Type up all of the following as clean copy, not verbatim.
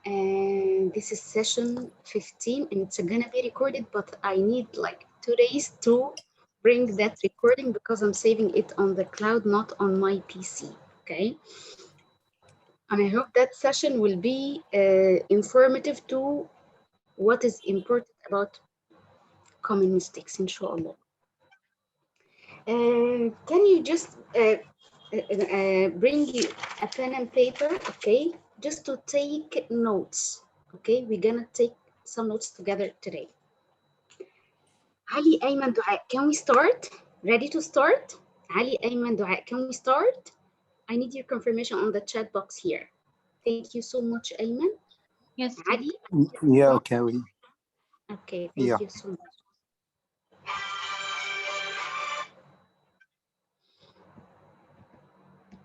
and this is session 15, and it's gonna be recorded, but I need like 2 days to bring that recording because I'm saving it on the cloud, not on my PC, okay? And I hope that session will be informative to what is important about common mistakes, inshallah. Can you just bring you a pen and paper, okay? Just to take notes, okay? We're gonna take some notes together today. Ali, Ayman, Dua, can we start? Ready to start? Ali, Ayman, Dua, can we start? I need your confirmation on the chat box here. Thank you so much, Ayman. Yes. Ali? Yeah, okay. Okay, thank you so much.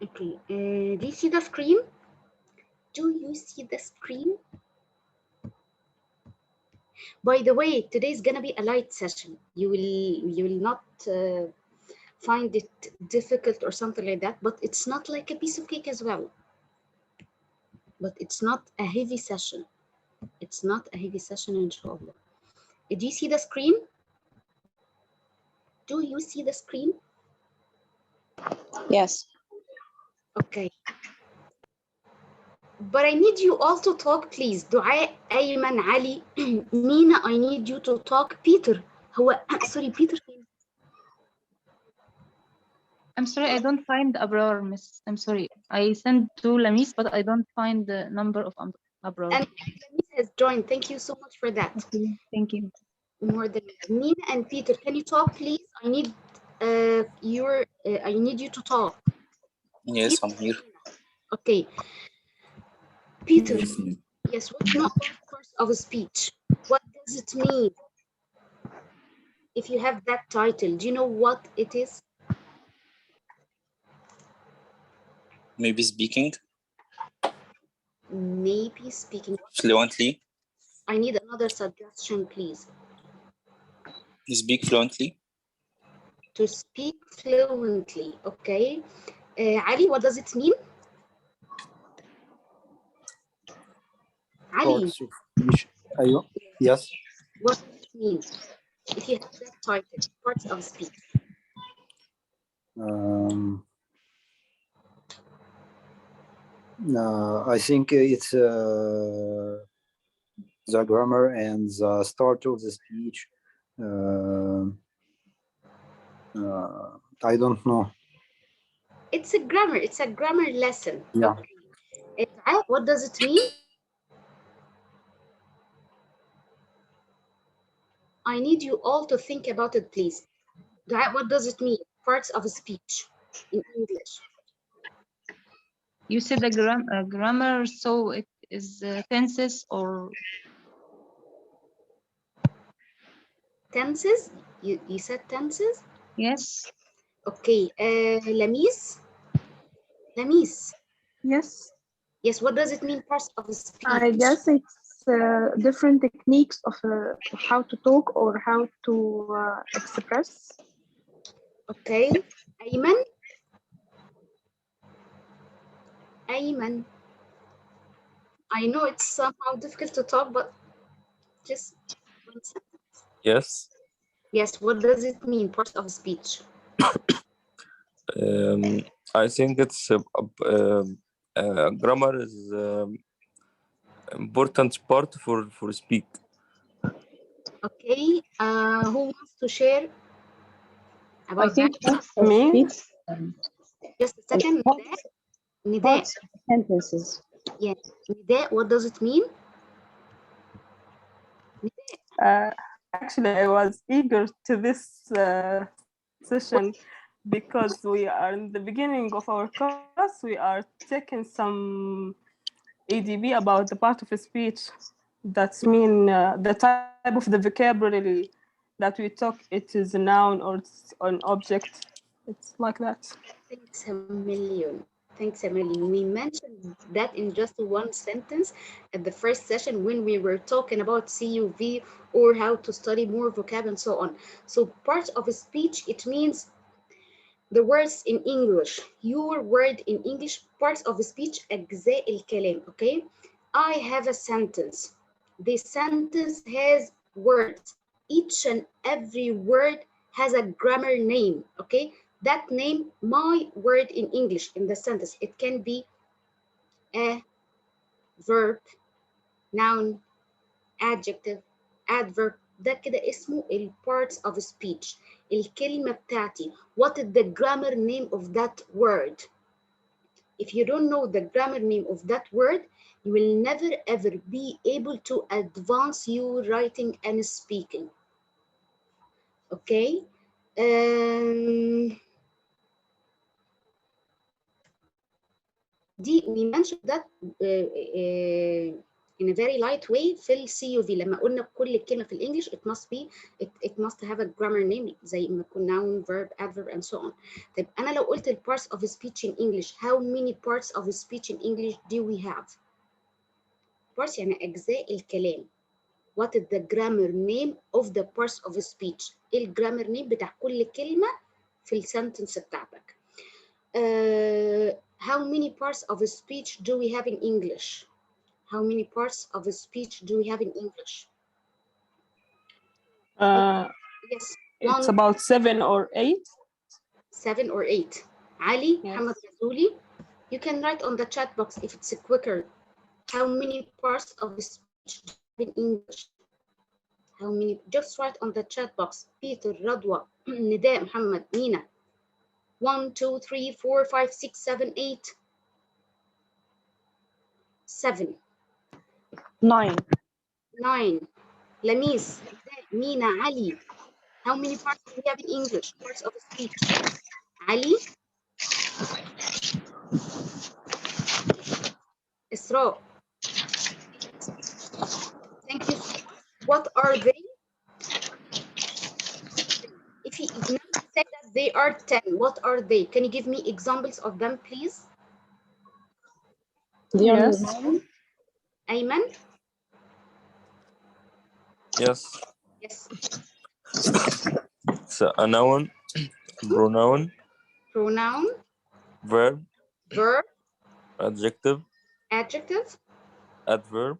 Okay, do you see the screen? Do you see the screen? By the way, today is gonna be a light session. You will not find it difficult or something like that, but it's not like a piece of cake as well. But it's not a heavy session. It's not a heavy session, inshallah. Do you see the screen? Do you see the screen? Yes. Okay. But I need you all to talk, please. Dua, Ayman, Ali, Nina, I need you to talk. Peter, sorry, Peter. I'm sorry, I don't find Abrar, miss. I'm sorry. I sent to Lamis, but I don't find the number of Abrar. And Lamis has joined. Thank you so much for that. Okay, thank you. More than Nina and Peter, can you talk, please? I need I need you to talk. Yes, I'm here. Okay. Peter, yes, what's not course of speech? What does it mean? If you have that title, do you know what it is? Maybe speaking Maybe speaking fluently. I need another suggestion, please. Speak fluently. To speak fluently, okay. Ali, what does it mean? Ali. Yes. What does it mean? If you have that title, parts of speech. I think it's the grammar and the start of the speech. I don't know. It's a grammar lesson. Yeah. Okay. What does it mean? I need you all to think about it, please. What does it mean? Parts of a speech in English. You said the grammar, so it is tenses or tenses. You said tenses? Yes. Okay. Lamis? Yes. Yes, what does it mean, parts of a speech? I guess it's different techniques of how to talk or how to express. Okay. Ayman? Ayman. I know it's somehow difficult to talk, but just one sentence. Yes. Yes, what does it mean, parts of speech? I think it's grammar is important part for speak. Okay, who wants to share about I think that? Me? Just a second. Nida. Sentences. Yes, Nida, what does it mean? Actually, I was eager to this session because we are in the beginning of our class. We are taking some ADB about the part of a speech. That's mean the type of the vocabulary that we talk. It is a noun or it's an object. It's like that. Thanks a million. Thanks a million. We mentioned that in just one sentence at the first session when we were talking about CUV or how to study more vocab and so on. So part of a speech, it means the words in English, your word in English, parts of a speech, أجزاء الكلام, okay? I have a sentence. The sentence has words. Each and every word has a grammar name, okay? That name, my word in English in the sentence, it can be a verb, noun, adjective, adverb. ده كده اسمه ال parts of speech. الكلمة بتاعتي. What is the grammar name of that word? If you don't know the grammar name of that word, you will never ever be able to advance your writing and speaking. Okay? We mentioned that in a very light way في ال CUV لما قلنا كل كلمة في الإنجليش it must have a grammar name زي ما يكون noun, verb, adverb and so on. طيب أنا لو قلت ال parts of speech in English, how many parts of speech in English do we have? Parts يعني أجزاء الكلام. What is the grammar name of the parts of speech? إيه الجرامر نيم بتاع كل كلمة في السنتنس بتاعتك. How many parts of speech do we have in English? How many parts of speech do we have in English? Yes. It's about 7 or 8. 7 or 8. Ali, Yes. Muhammad Razuli, you can write on the chat box if it's quicker. How many parts of speech do we have in English? How many? Just write on the chat box. Peter, Radwa, Nida, Muhammad, Nina. 1, 2, 3, 4, 5, 6, 7, 8. 7. 9. 9. Lamis, Nina, Ali. How many parts do we have in English? Parts of speech. Ali. Isra. Thank you so much. What are they? If you say that they are 10, what are they? Can you give me examples of them, please? Yes. Ayman? Yes. Yes. It's a noun, pronoun, Pronoun, verb, verb, adjective, adjective, adverb,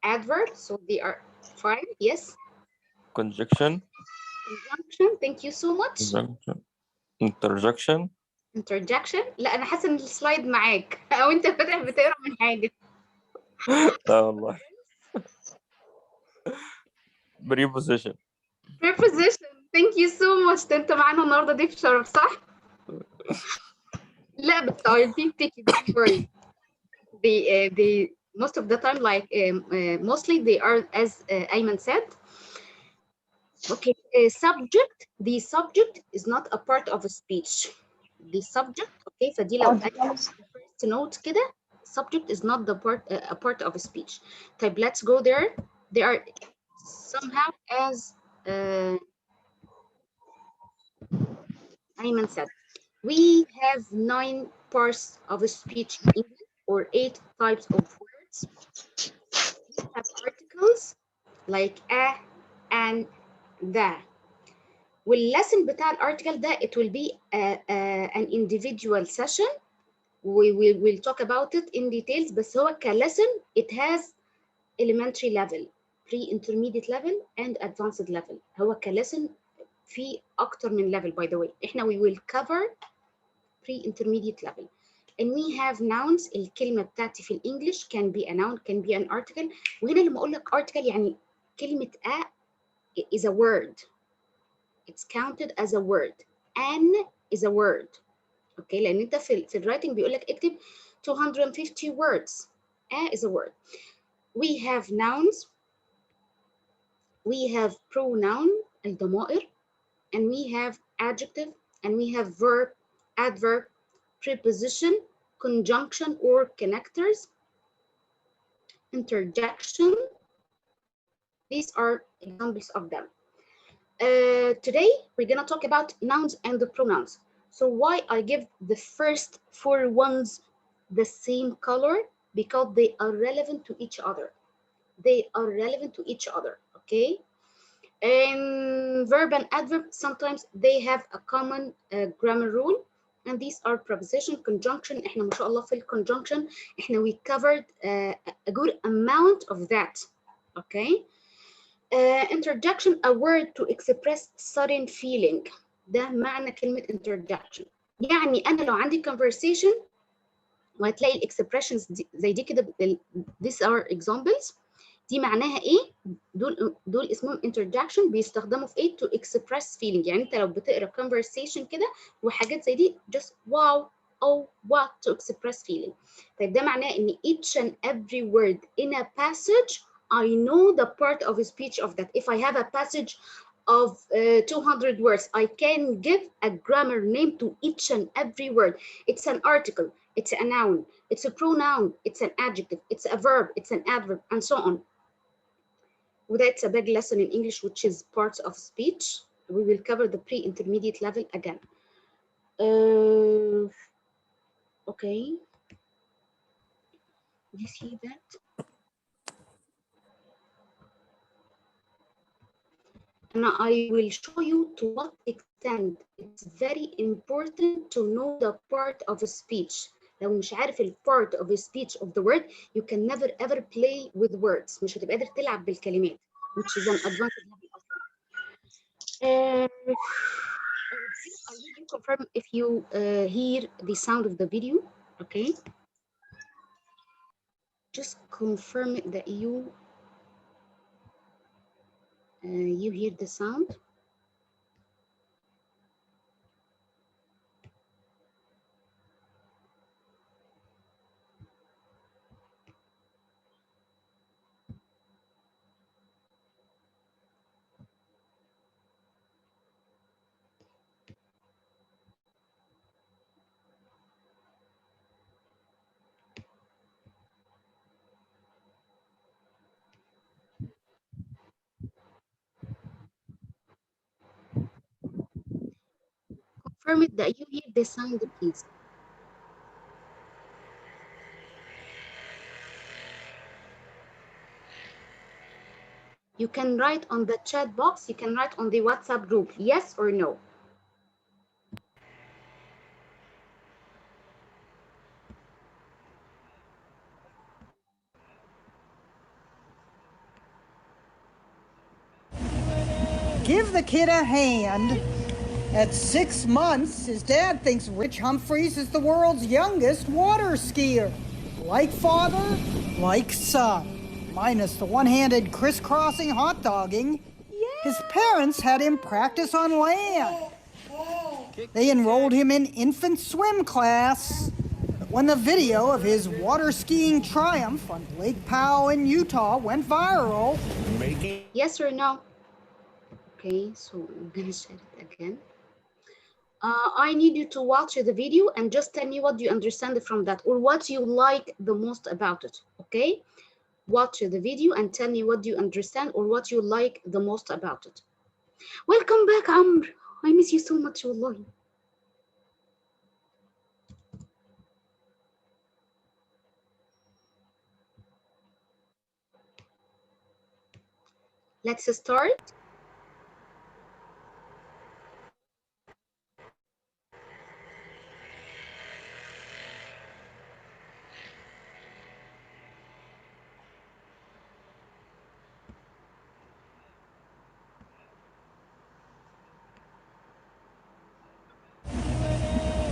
adverb. So they are 5. Yes. conjunction, Conjunction. Thank you so much. interjection. Interjection. لا أنا حاسة إن السلايد معاك أو أنت فاتح بتقرا من حاجة. لا والله. Preposition. Preposition. Thank you so much. ده أنت معانا النهارده ضيف شرف صح؟ لا بس I'll be picky. Don't worry. They most of the time like mostly they are as Ayman said. Okay. Subject. The subject is not a part of a speech. The subject. Okay. فدي لو first note كده. Subject is not the a part of a speech. طيب let's go there. They are somehow as Ayman said. We have 9 parts of a speech in English or 8 types of words. We have articles like a, and, the. واللسن بتاع الارتكل ده it will be an individual session. We'll talk about it in details بس هو كلسن it has elementary level, pre-intermediate level and advanced level. هو كلسن في أكتر من level by the way. إحنا we will cover pre-intermediate level. And we have nouns. الكلمة بتاعتي في الإنجليش can be a noun, can be an article. وهنا لما أقول لك article يعني كلمة a is a word. It's counted as a word. An is a word. Okay, لأن أنت في الwriting بيقول لك اكتب 250 words. A is a word. We have nouns. We have pronoun, الضمائر. And we have adjective. And we have verb, adverb, preposition, conjunction or connectors, interjection. These are examples of them. Today, we're going to talk about nouns and the pronouns. So why I give the first 4 ones the same color? Because they are relevant to each other. They are relevant to each other, okay? And verb and adverb, sometimes they have a common grammar rule. and these are preposition, conjunction. احنا ما شاء الله في conjunction احنا we covered a good amount of that. Okay. Introduction, a word to express sudden feeling. ده معنى كلمة introduction. يعني أنا لو عندي conversation وهتلاقي expressions زي دي كده these are examples. دي معناها ايه؟ دول اسمهم introduction، بيستخدموا في ايه؟ to express feeling. يعني انت لو بتقرا conversation كده وحاجات زي دي just wow oh what to express feeling. طيب ده معناه ان each and every word in a passage I know the part of a speech of that. If I have a passage of 200 words, I can give a grammar name to each and every word. It's an article, it's a noun, it's a pronoun, it's an adjective, it's a verb, it's an adverb, and so on. That's a big lesson in English, which is parts of speech. We will cover the pre-intermediate level again. Okay. You see that? And I will show you to what extent it's very important to know the part of a speech. لو مش عارف ال part of a speech of the word, you can never ever play with words. مش هتبقى قادر تلعب بالكلمات, which is an advantage. I will confirm if you hear the sound of the video. Okay. Just confirm that you hear the sound. Confirm it that you hear the sound, please. You can write on the chat box, you can write on the WhatsApp group, yes or no. Give the kid a hand. At 6 months, his dad thinks Rich Humphreys is the world's youngest water skier. Like father, like son. Minus the one-handed crisscrossing hot dogging. His parents had him practice on land. They enrolled him in infant swim class. But when the video of his water skiing triumph on Lake Powell in Utah went viral... Yes or no? Okay, so I'm gonna share it again. I need you to watch the video and just tell me what you understand from that or what you like the most about it, okay? Watch the video and tell me what you understand or what you like the most about it. Welcome back, Amr. I miss you so much, wallahi. Let's start.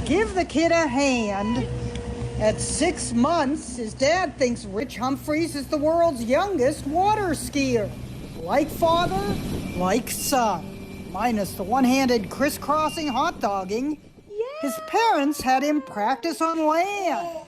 Give the kid a hand. At 6 months, his dad thinks Rich Humphreys is the world's youngest water skier. Like father, like son. Minus the one-handed crisscrossing hot dogging. His parents had him practice on land.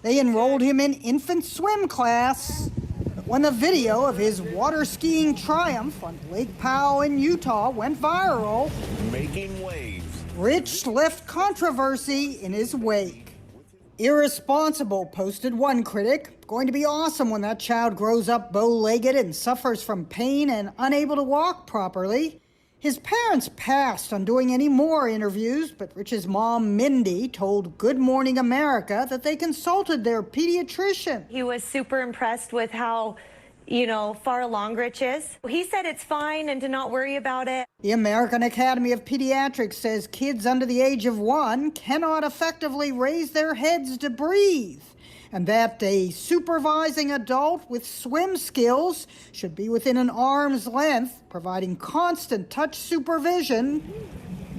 They enrolled him in infant swim class. But when the video of his water skiing triumph on Lake Powell in Utah went viral... Making waves. Rich left controversy in his wake. Irresponsible, posted one critic. Going to be awesome when that child grows up bow-legged and suffers from pain and unable to walk properly. His parents passed on doing any more interviews, but Rich's mom, Mindy, told Good Morning America that they consulted their pediatrician. He was super impressed with how far along Rich is. He said it's fine and to not worry about it. The American Academy of Pediatrics says kids under the age of 1 cannot effectively raise their heads to breathe, and that a supervising adult with swim skills should be within an arm's length, providing constant touch supervision.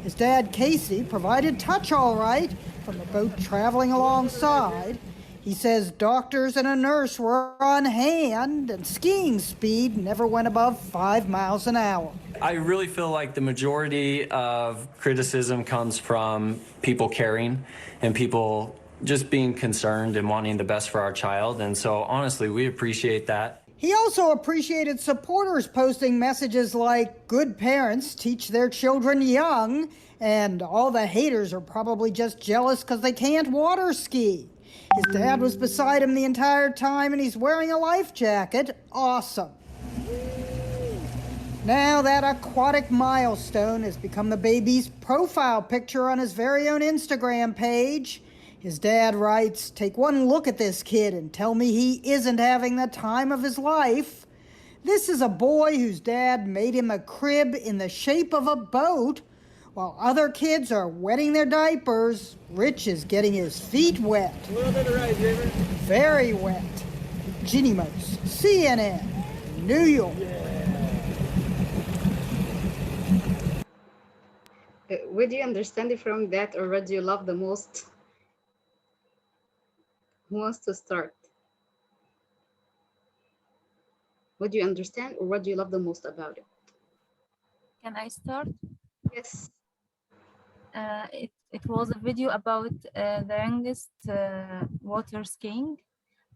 His dad, Casey, provided touch all right from the boat traveling alongside. He says doctors and a nurse were on hand, and skiing speed never went above 5 miles an hour. I really feel like the majority of criticism comes from people caring and people just being concerned and wanting the best for our child. And so, honestly, we appreciate that. He also appreciated supporters posting messages like, "Good parents teach their children young," and "all the haters are probably just jealous because they can't water ski." His dad was beside him the entire time, and he's wearing a life jacket. Awesome. Now that aquatic milestone has become the baby's profile picture on his very own Instagram page. His dad writes, "Take one look at this kid and tell me he isn't having the time of his life. This is a boy whose dad made him a crib in the shape of a boat. While other kids are wetting their diapers, Rich is getting his feet wet." A little bit of right, River. Very wet. Ginny Mose, CNN, New York. What do you understand from that, or what do you love the most? Who wants to start? What do you understand, or what do you love the most about it? Can I start? Yes. It was a video about the youngest water skiing.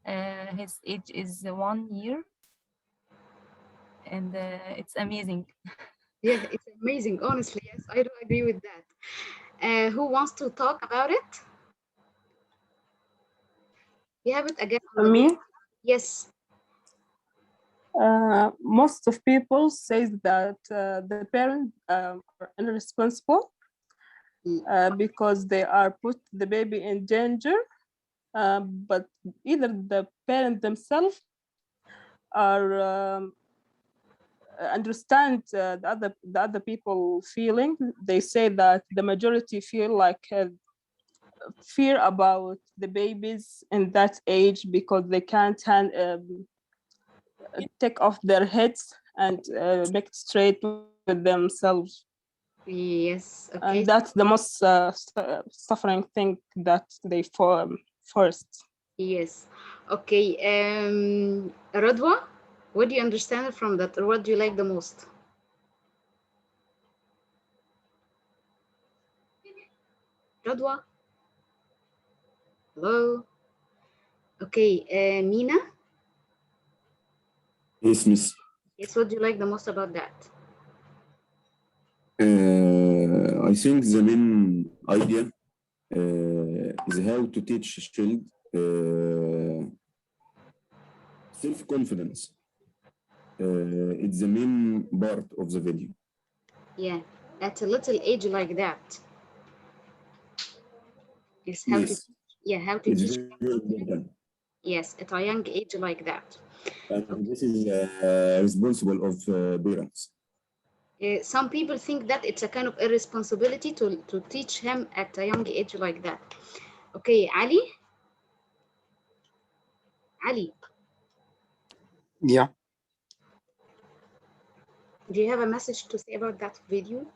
His age is 1 year, and it's amazing. Yeah, it's amazing. Honestly, yes, I do agree with that. Who wants to talk about it? You have it again. Me? Yes. Most of people say that the parents are irresponsible because they are put the baby in danger, but either the parent themselves are understand the other people feeling. They say that the majority feel like fear about the babies in that age because they can't take off their heads and make it straight with themselves. Yes. Okay. And that's the most suffering thing that they first. Yes. Okay. Radwa, what do you understand from that, or what do you like the most? Radwa? Hello? Okay. Mina? Yes, Miss. Yes, what do you like the most about that? I think the main idea is how to teach a child self-confidence. It's the main part of the video. Yeah, at a little age like that. Yes, how Yes. to, yeah, how to It's teach. very important. Yes, at a young age like that. And this is responsible of parents. Some people think that it's a kind of irresponsibility to teach him at a young age like that. Okay, Ali? Ali, Yeah. do you have a message to say about that video?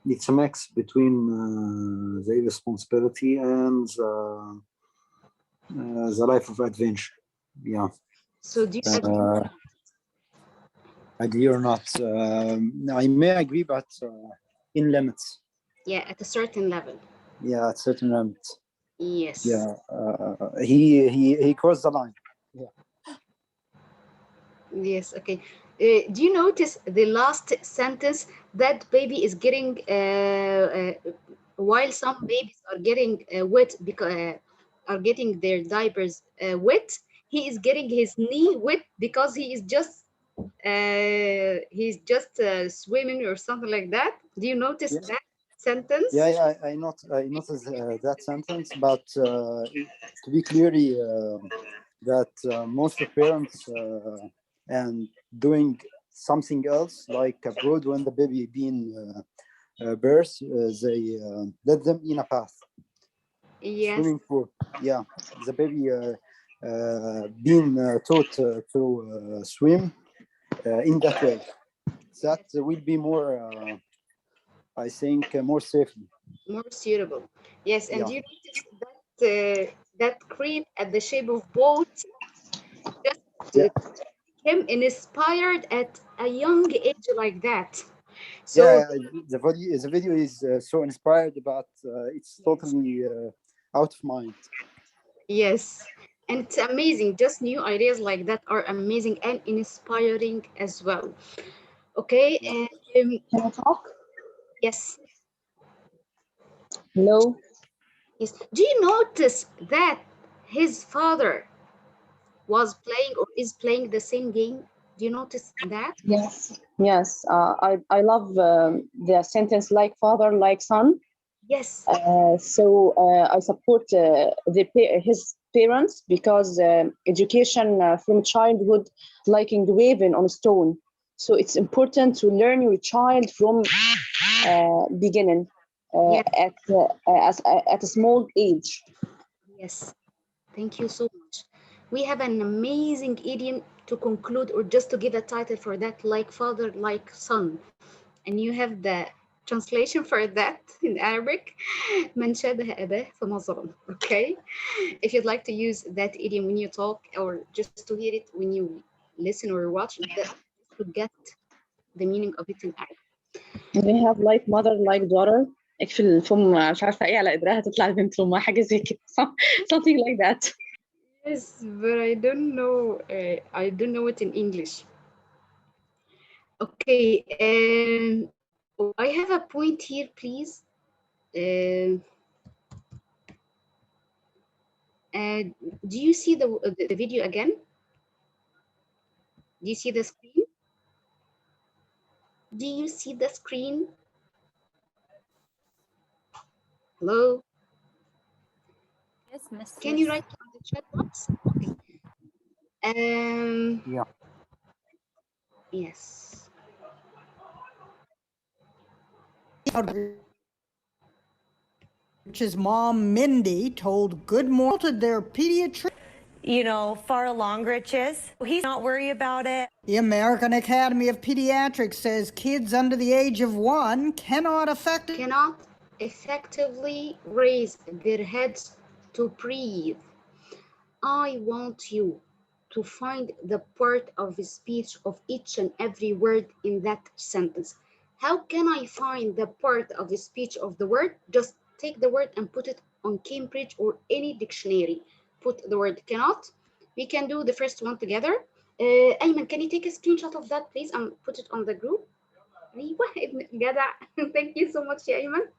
It's a mix between the responsibility and the life of adventure. Yeah. So do you agree? Agree or not? I may agree, but in limits. Yeah, at a certain level. Yeah, at certain limits. Yes. Yeah. He crossed the line. Yeah. Yes, okay. Do you notice the last sentence? That baby is getting, while some babies are getting wet because are getting their diapers wet, he is getting his knee wet because he's just swimming or something like that. Do you notice that sentence? Yeah, I noticed that sentence, but to be clearly that most of parents and doing something else like abroad when the baby being birth, they let them in a bath, Yes. swimming pool. Yeah, the baby being taught to swim in that way. That will be more, I think, more safely. More suitable. Yes, and Yeah. you notice that that cream at the shape of boat just Yeah. became inspired at a young age like that. So Yeah, the video is so inspired, but it's totally out of mind. yes, and it's amazing. Just new ideas like that are amazing and inspiring as well. Okay, and Can I talk? yes, Hello? yes. Do you notice that his father was playing or is playing the same game? Do you notice that? Yes. Yes. I love the sentence like father, like son. Yes. So I support his parents because education from childhood, like engraving on stone. So it's important to learn your child from beginning Yes. at a small age. Yes. Thank you so much. We have an amazing idiom to conclude or just to give a title for that, like father, like son. And you have the translation for that in Arabic. من شابه أباه فما Okay. If you'd like to use that idiom when you talk or just to hear it when you listen or watch, to get the meaning of it in Arabic. They have like mother like daughter. اكفي الفم مش عارفه ايه على قدرها تطلع البنت لامها حاجه زي كده something like that. Yes, but I don't know. I don't know it in English. Okay, I have a point here, please. Do you see the video again? Do you see the screen? Do you see the screen? Hello? Yes, Miss. Can you write on the chat box? Okay. Yeah. Yes. Which his mom, Mindy, told Good Morning to their pediatrician. You know, far along, Riches. He's not worried about it. The American Academy of Pediatrics says kids under the age of 1 cannot effectively raise their heads to breathe. I want you to find the part of the speech of each and every word in that sentence. How can I find the part of the speech of the word? Just take the word and put it on Cambridge or any dictionary. Put the word cannot. We can do the first one together. Ayman, can you take a screenshot of that, please, and put it on the group? أيوة ابن الجدع. Thank you so much, يا أيمن.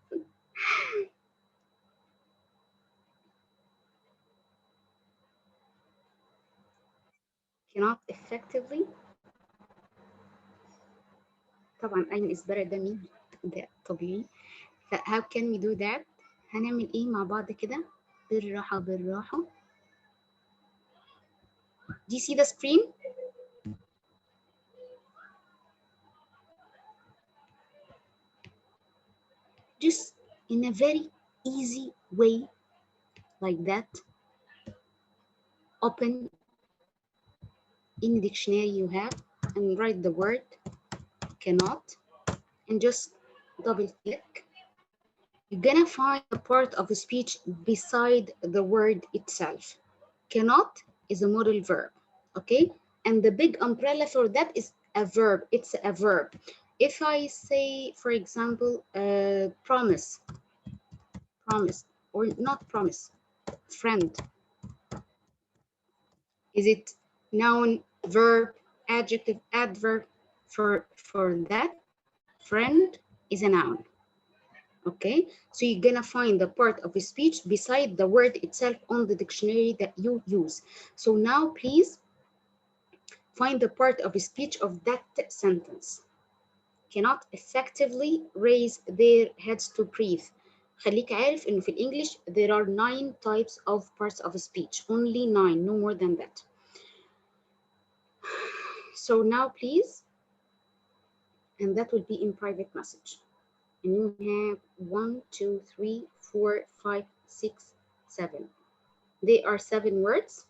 Cannot effectively. طبعا أيمن is better than me. ده طبيعي. How can we do that? هنعمل إيه مع بعض كده؟ بالراحة بالراحة. Do you see the screen? Just in a very easy way, like that. Open any dictionary you have and write the word cannot and just double click. You're gonna find a part of a speech beside the word itself. Cannot is a modal verb, okay? And the big umbrella for that is a verb. It's a verb. If I say, for example, promise, or not promise, friend, is it noun, verb, adjective, adverb? For that, friend is a noun. Okay, so you're gonna find the part of a speech beside the word itself on the dictionary that you use. So now please find the part of a speech of that sentence. Cannot effectively raise their heads to breathe. خليك عارف إنه في الإنجليش there are 9 types of parts of speech. Only 9, no more than that. So now please, and that will be in private message. And you have 1, 2, 3, 4, 5, 6, 7. They are 7 words.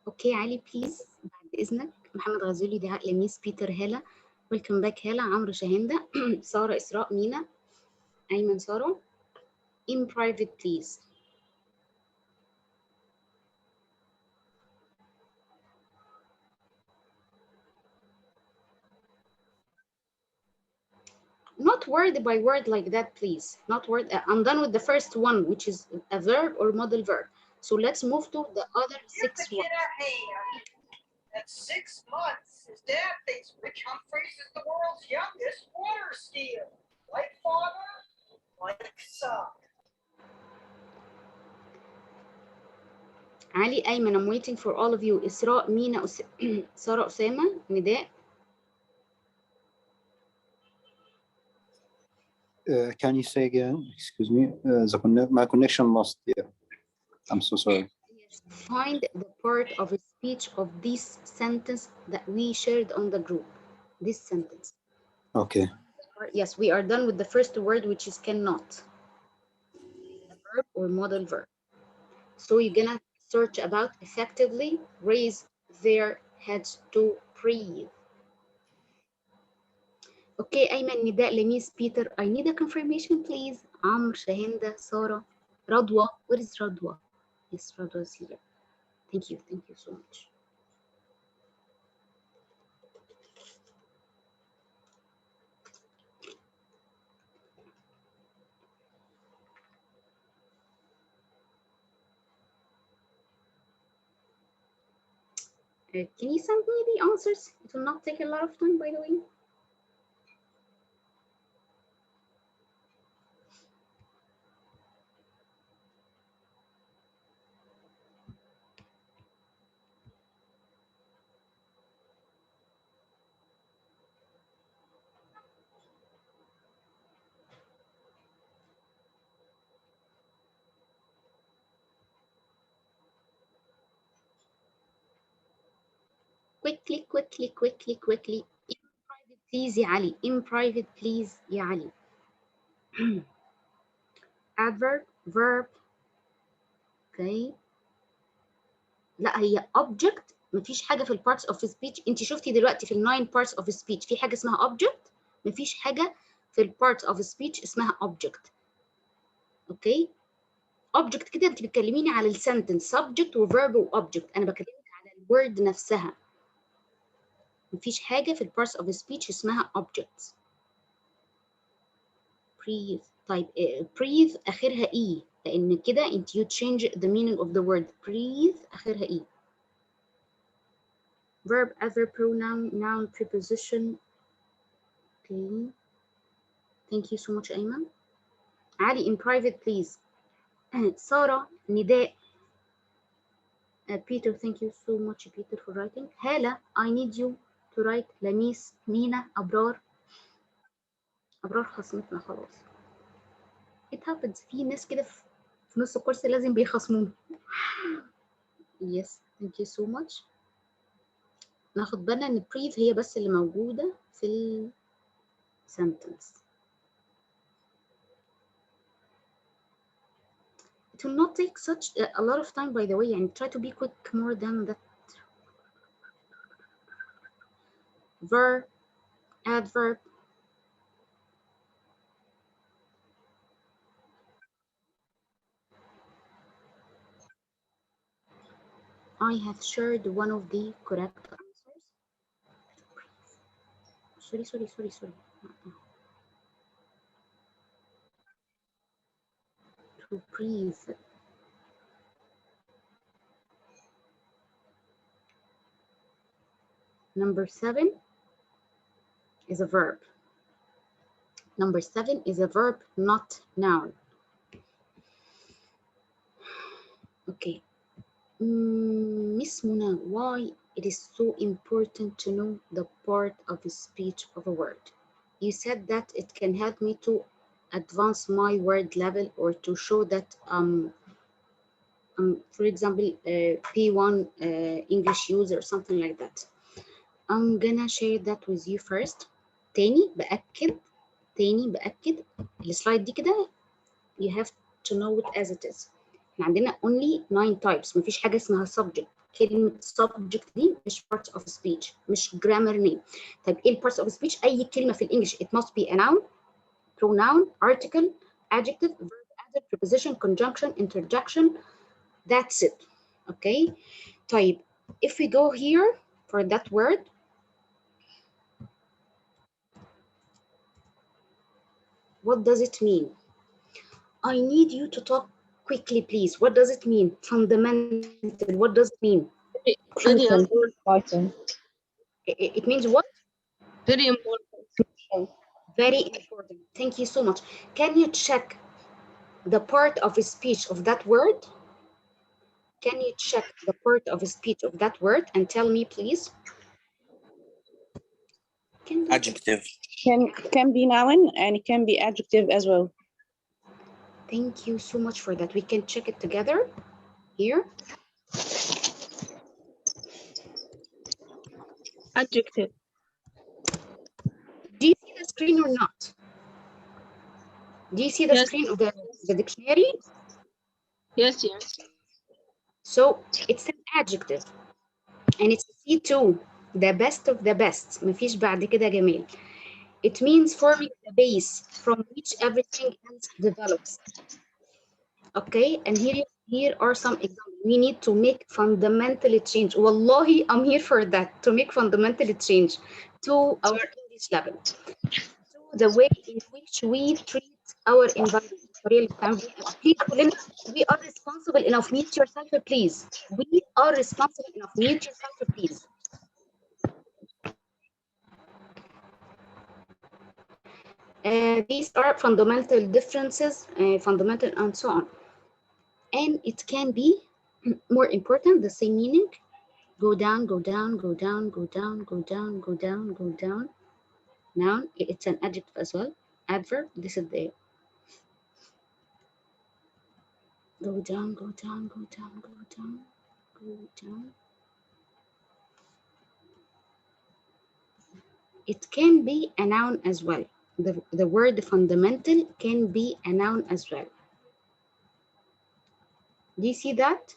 اوكي علي بليز بعد اذنك. محمد غزولي، دعاء لميس، بيتر، هالة، ويلكم باك هالة، عمرو شاهندة، سارة، اسراء، مينا، ايمن، سارة. In private please. Not word by word like that, please. Not word. I'm done with the first one, which is a verb or model verb. So let's move to the other 6 ones. At 6 months, his dad thinks Rich Humphreys is the world's youngest water skier. Like father, like son. Ali, Ayman, I'm waiting for all of you. إسراء، مينا، سارة، أسامة، نداء. Can you say again? Excuse me. My connection lost. Yeah, I'm so sorry. Find the part of a speech of this sentence that we shared on the group. This sentence. Okay. Yes, we are done with the first word, which is cannot. A verb or model verb. So you're gonna search about effectively raise their heads to breathe. Okay, Ayman, نداء, لميس, Peter. I need a confirmation, please. Amr, Shahinda, Sarah, Radwa. Where is Radwa? Yes, Radwa is here. Thank you so much. Can you send me the answers? It will not take a lot of time, by the way. Quickly. In private, please, يا علي. In private, please, يا علي. Adverb, verb. Okay. لا، هي object. مفيش حاجة في parts of speech. انت شفتي دلوقتي في 9 parts of speech في حاجة اسمها object. مفيش حاجة في parts of speech اسمها object. اوكي. object كده انت بتكلميني على السنتنس subject وverb وobject. انا بكلمك على الword نفسها. مفيش حاجة في parts of speech اسمها objects. breathe. طيب breathe آخرها E، لأن كده انت you change the meaning of the word. breathe آخرها E. verb, adverb, pronoun, noun, preposition. Okay. Thank you so much, Ayman. Ali, in private, please. Sarah, نداء. Peter, thank you so much, Peter, for writing. Hala, I need you to write. لميس، مينا، أبرار. أبرار خصمتنا خلاص. It happens. في ناس كده في نص الكورس لازم بيخصمونا. Yes, thank you so much. ناخد بالنا إن breathe هي بس اللي موجودة في ال sentence. It will not take such a lot of time, by the way, and try to be quick more than that. Verb, adverb. I have shared one of the correct answers. Sorry. To breathe. Number 7 is a verb. Number 7 is a verb, not noun. Okay. Miss Muna, why it is so important to know the part of a speech of a word? You said that it can help me to advance my word level, or to show that for example P1 English user or something like that. I'm gonna share that with you first. تاني بأكد السلايد دي كده you have to know it as it is. احنا عندنا only 9 types. مفيش حاجة اسمها subject. كلمة subject دي مش part of speech، مش grammar name. طيب ايه parts of speech؟ أي كلمة في الإنجليش it must be a noun, pronoun, article, adjective, verb, adverb, preposition, conjunction, interjection. That's it. Okay. طيب if we go here for that word, what does it mean? I need you to talk quickly, please. What does it mean? Fundamental. What does it mean? Vital. It means what? Very important. Very important. Thank you so much. Can you check the part of a speech of that word? Can you check the part of a speech of that word and tell me, please? Adjective. Can be noun and it can be adjective as well. Thank you so much for that. We can check it together here. Adjective. Do you see the screen or not? Do you see the screen of the dictionary? Yes. So it's an adjective and it's C2, the best of the best. مفيش بعد كده جمال. It means forming the base from which everything else develops. Okay, and here are some examples. We need to make fundamental change. Wallahi, I'm here for that, to make fundamental change to our English level, to the way in which we treat our environment. Please, we are responsible enough. Mute yourself, please. We are responsible enough. Mute yourself, please. These are fundamental differences, fundamental and so on. And it can be more important, the same meaning. Go down, go down, go down, go down, go down, go down, go down. Noun, it's an adjective as well. Adverb, this is the go down, go down, go down, go down, go down. It can be a noun as well. The word fundamental can be a noun as well. Do you see that?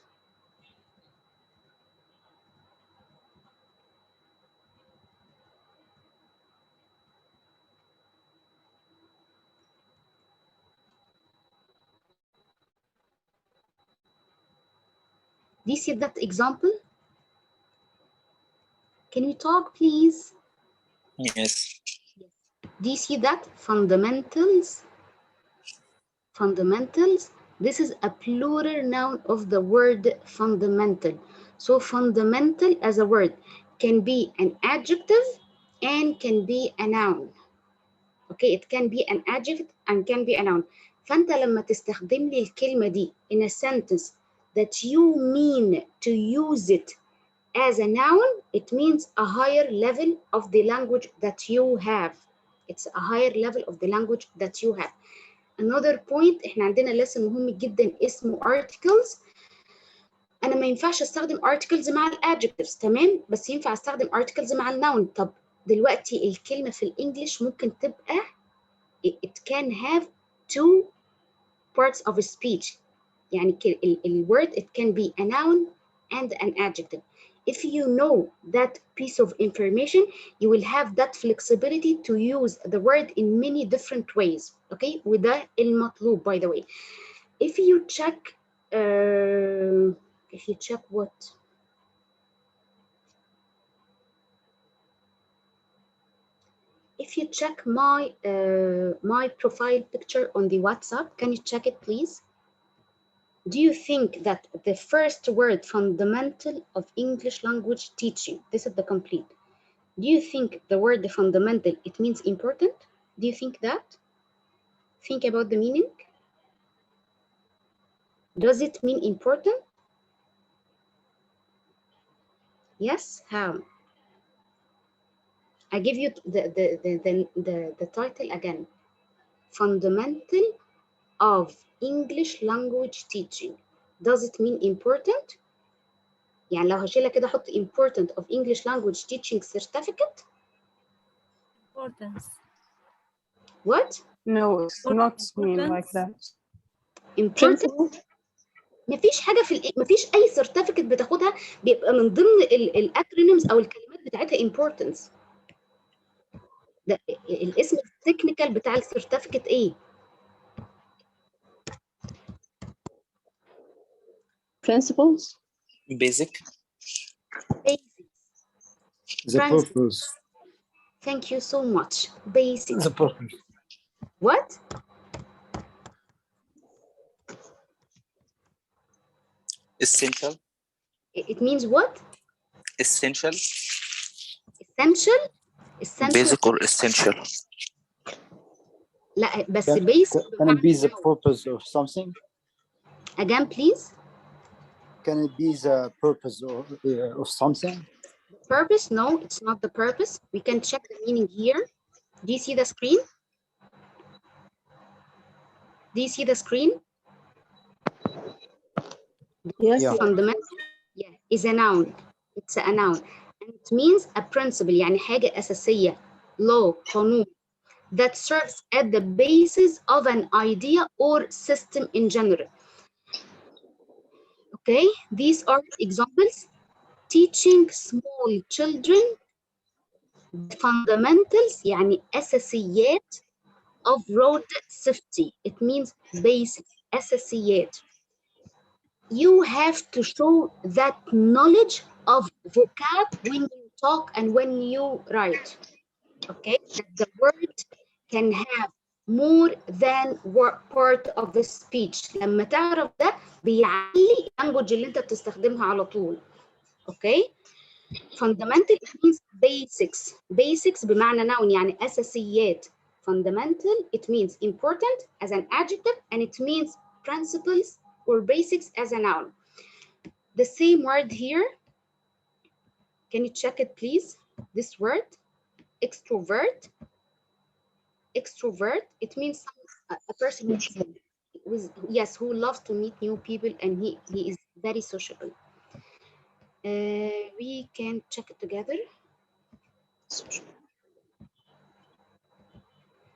Do you see that example? Can you talk, please? Yes. Do you see that? Fundamentals. Fundamentals. This is a plural noun of the word fundamental. So fundamental as a word can be an adjective and can be a noun. Okay, it can be an adjective and can be a noun. فأنت لما تستخدم لي الكلمة دي in a sentence that you mean to use it as a noun, it means a higher level of the language that you have. It's a higher level of the language that you have. Another point، احنا عندنا lesson مهم جدا اسمه articles. أنا ما ينفعش أستخدم articles مع الadjectives، تمام؟ بس ينفع أستخدم articles مع الnoun. طب دلوقتي الكلمة في الإنجليش ممكن تبقى it can have two parts of a speech. يعني the word it can be a noun and an adjective. If you know that piece of information, you will have that flexibility to use the word in many different ways. Okay, وده المطلوب by the way. If you check what? If you check my profile picture on the WhatsApp, can you check it please? Do you think that the first word fundamental of English language teaching, this is the complete, Do you think the word fundamental, it means important? Do you think that? Think about the meaning. Does it mean important? Yes, how? I give you the title again. Fundamental of English language teaching. Does it mean important? يعني لو هشيلها كده احط important of English language teaching certificate. Importance. What? No, it's not mean like that. Important. مفيش حاجة مفيش أي certificate بتاخدها بيبقى من ضمن الأكرونيمز أو الكلمات بتاعتها importance. ده الاسم التكنيكال بتاع السيرتيفيكت إيه؟ Principles. Basic. The purpose. Thank you so much. Basic. The purpose. What? Essential. It means what? Essential. Essential. Essential. Basic or essential. لا بس Can basic. it be the purpose of something? Again, please. Can it be the purpose of something? Purpose? No, it's not the purpose. We can check the meaning here. Do you see the screen? Do you see the screen? Yes. Yeah. Fundamental. Yeah, is a noun. It's a noun. And it means a principle. يعني حاجة أساسية. Law, قانون. That serves at the basis of an idea or system in general. Okay, these are examples. Teaching small children the fundamentals يعني أساسيات of road safety. It means basic أساسيات. You have to show that knowledge of vocab when you talk and when you write. Okay, that the word can have more than part of the speech. لما تعرف ده بيعلي اللانجوج اللي انت بتستخدمها على طول. Okay. Fundamental means basics. Basics بمعنى noun يعني أساسيات. Fundamental, it means important as an adjective, and it means principles or basics as a noun. The same word here. Can you check it, please? This word, extrovert. Extrovert, it means a person who loves to meet new people, and he is very sociable. We can check it together.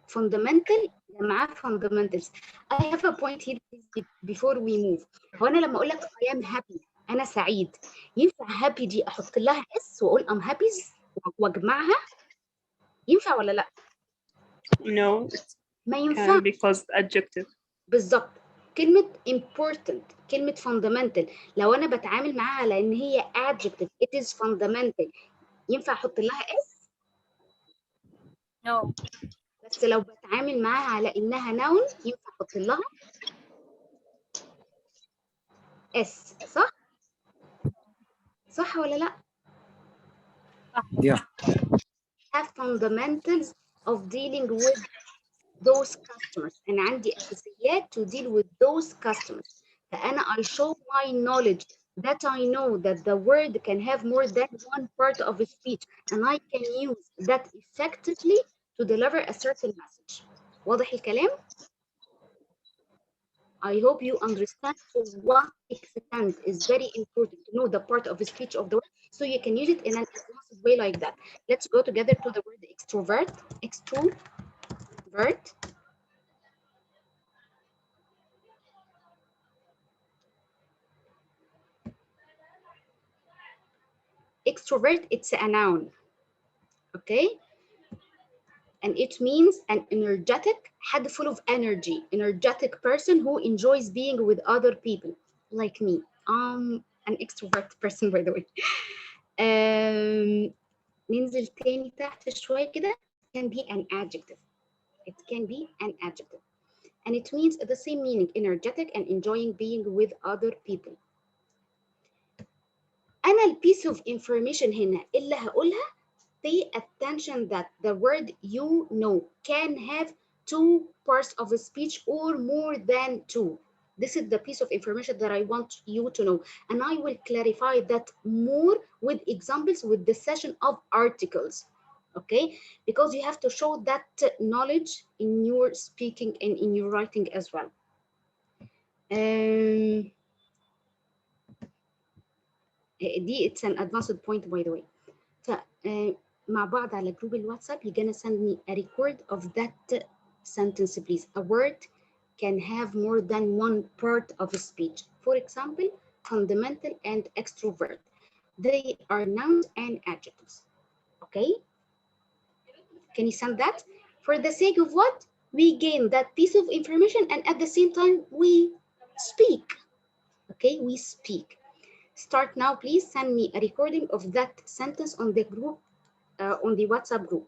Fundamental معاه fundamentals. I have a point here before we move. هو أنا لما أقول لك I am happy أنا سعيد، ينفع happy دي أحط لها S وأقول I'm happy وأجمعها؟ ينفع ولا لأ؟ No, ما ينفع. because adjective. بالظبط. كلمة important، كلمة fundamental، لو أنا بتعامل معاها على إن هي adjective it is fundamental، ينفع أحط لها S؟ No. بس لو بتعامل معاها على إنها noun ينفع أحط لها S، صح؟ صح ولا لأ؟ Yeah. Have fundamentals of dealing with those customers. أنا عندي أساسيات to deal with those customers. فأنا I show my knowledge that I know that the word can have more than one part of a speech, and I can use that effectively to deliver a certain message. واضح الكلام؟ I hope you understand to what extent is very important to know the part of the speech of the word so you can use it in an advanced way like that. Let's go together to the word extrovert. Extrovert. Extrovert, it's a noun. Okay? And it means an energetic, حد full of energy, energetic person who enjoys being with other people, like me. An extrovert person, by the way. ننزل تاني تحت شوية كده. It can be an adjective. It can be an adjective. And it means the same meaning, energetic and enjoying being with other people. أنا البيس of information هنا اللي هقولها pay attention that the word you know can have two parts of a speech or more than two. This is the piece of information that I want you to know. And I will clarify that more with examples with the session of articles. Okay? Because you have to show that knowledge in your speaking and in your writing as well. دي it's an advanced point by the way. مع بعض على جروب الواتساب you're gonna send me a record of that sentence please. A word can have more than one part of a speech. For example, fundamental and extrovert. They are nouns and adjectives. Okay? Can you send that? For the sake of what? We gain that piece of information and at the same time we speak. Okay? We speak. Start now, please. Send me a recording of that sentence on the group, on the WhatsApp group.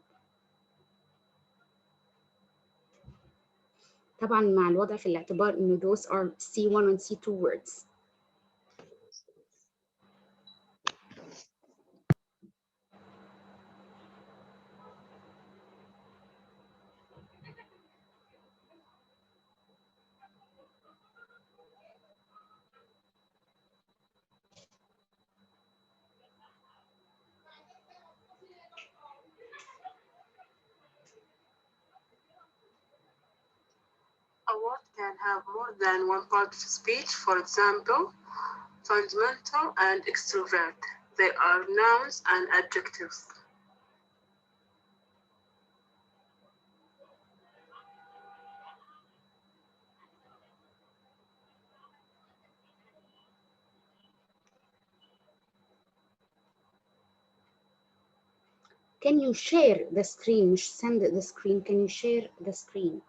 طبعا مع الوضع في الاعتبار إنه those are C1 and C2 words. A word can have more than one part of speech. For example, fundamental and extrovert. They are nouns and adjectives. Can you share the screen? مش send the screen. Can you share the screen?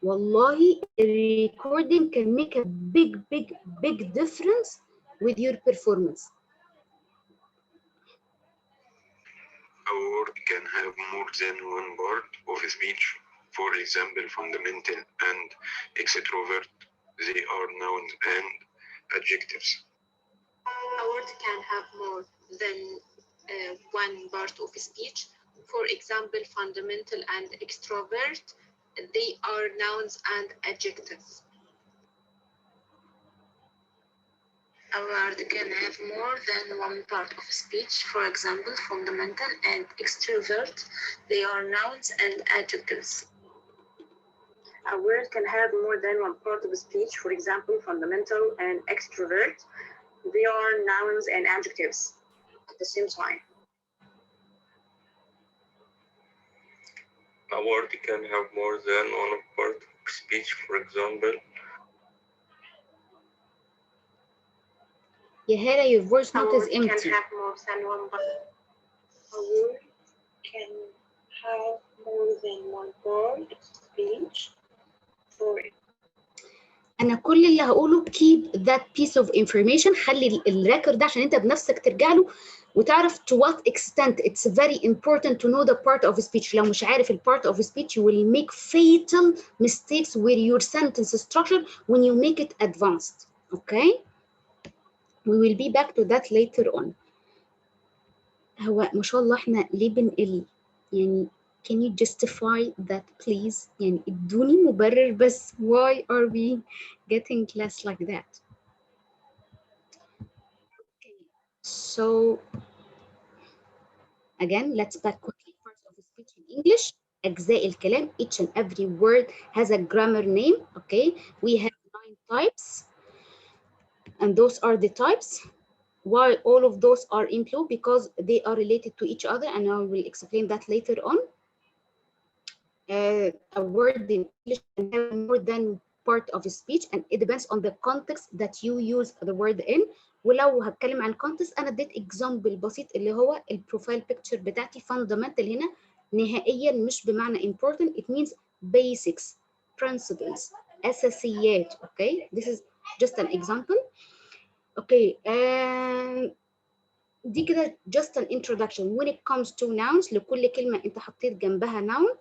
Wallahi, recording can make a big difference with your performance. A word can have more than one part of a speech. For example, fundamental and extrovert. They are nouns and adjectives. A word can have more than one part of speech. For example, fundamental and extrovert. They are nouns and adjectives. A word can have more than one part of speech. For example, fundamental and extrovert. They are nouns and adjectives. A word can have more than one part of speech. For example, fundamental and extrovert. They are nouns and adjectives at the same time. A word can have more than one part of speech. For example, Yahera, your voice note is empty. Can have more than one part. A word can have more than one part of speech. For أنا كل اللي هقوله keep that piece of information. خلي الريكورد ده عشان أنت بنفسك ترجع له وتعرف to what extent it's very important to know the part of speech. لو مش عارف ال part of speech you will make fatal mistakes with your sentence structure when you make it advanced. Okay? We will be back to that later on. هو ما شاء الله احنا ليه بنقل يعني can you justify that please يعني ادوني مبرر بس why are we getting less like that. So again let's back quickly. Parts of speech in English أجزاء الكلام. Each and every word has a grammar name. Okay, we have 9 types and those are the types. Why all of those are in blue? Because they are related to each other and I will explain that later on. A word in English can have more than part of a speech and it depends on the context that you use the word in. ولو هتكلم عن context أنا اديت example بسيط اللي هو البروفايل picture بتاعتي. fundamental هنا نهائيا مش بمعنى important, it means basics, principles, أساسيات. Okay, this is just an example. Okay, دي كده just an introduction. When it comes to nouns لكل كلمة أنت حطيت جنبها noun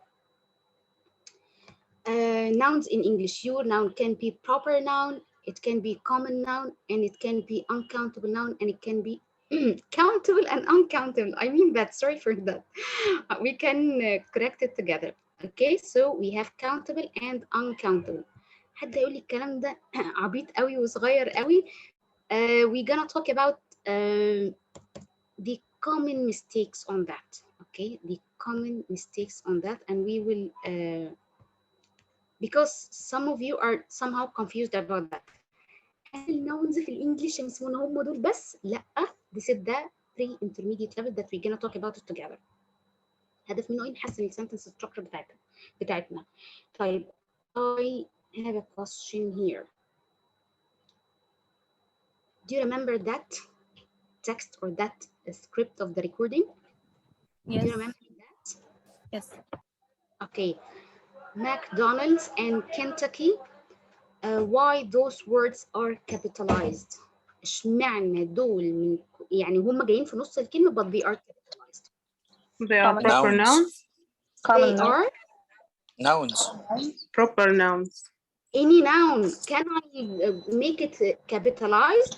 Nouns in English, your noun can be proper noun, it can be common noun, and it can be uncountable noun, and it can be countable and uncountable. I mean that, sorry for that. We can correct it together. Okay, so we have countable and uncountable. حد يقول لي الكلام ده عبيط قوي وصغير قوي. We're gonna talk about the common mistakes on that. Okay, the common mistakes on that, and we will because some of you are somehow confused about that. هل النونز في الانجليش يسمون هم دول بس؟ لا، this is the pre-intermediate level that we're gonna talk about it together. هدف منه ايه؟ نحسن السنتنس ستراكشر بتاعتنا. طيب I have a question here. Do you remember that text or that script of the recording? Yes. Do you remember that? Yes. Okay. McDonald's and Kentucky. Why those words are capitalized? اشمعنى دول من يعني هم جايين في نص الكلمة but they are capitalized. They are proper nouns. They are nouns. Proper nouns. Any noun, can I make it capitalized?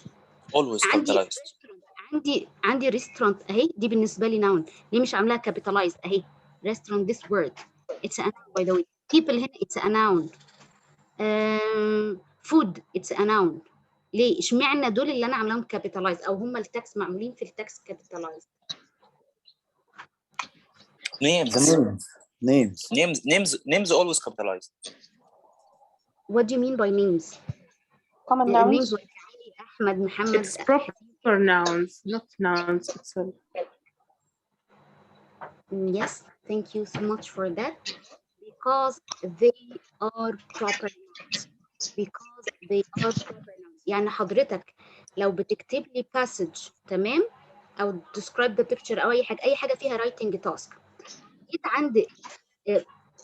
Always capitalized. عندي restaurant اهي، دي بالنسبة لي noun. ليه مش عاملاها capitalized اهي؟ Restaurant, this word. It's a noun by the way. People هنا it's a noun. Food it's a noun. ليه؟ اشمعنى دول اللي انا عاملاهم capitalized او هم التكست معمولين في التكست capitalized؟ Names always capitalized. What do you mean by names? Common nouns. Names like Ali, Ahmed, Muhammad. It's proper nouns, not nouns itself. Yes, thank you so much for that. Because they are proper nouns. Because they are proper nouns. يعني حضرتك لو بتكتب لي passage تمام أو describe the picture أو أي حاجة فيها writing task. جيت عند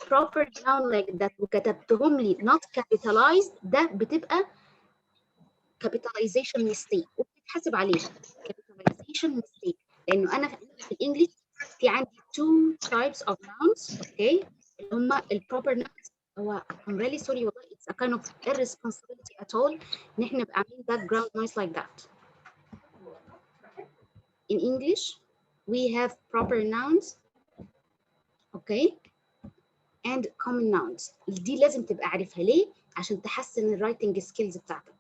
proper noun like that وكتبتهم لي not capitalized، ده بتبقى capitalization mistake وبتتحاسب عليها capitalization mistake، لأنه أنا في الإنجليش في عندي two types of nouns. okay، اللي هما proper nouns. هو I'm really sorry والله it's a kind of irresponsibility at all إن إحنا نبقى عاملين background noise like that. In English we have proper nouns okay and common nouns. دي لازم تبقى عارفها ليه؟ عشان تحسن الرايتنج سكيلز بتاعتك.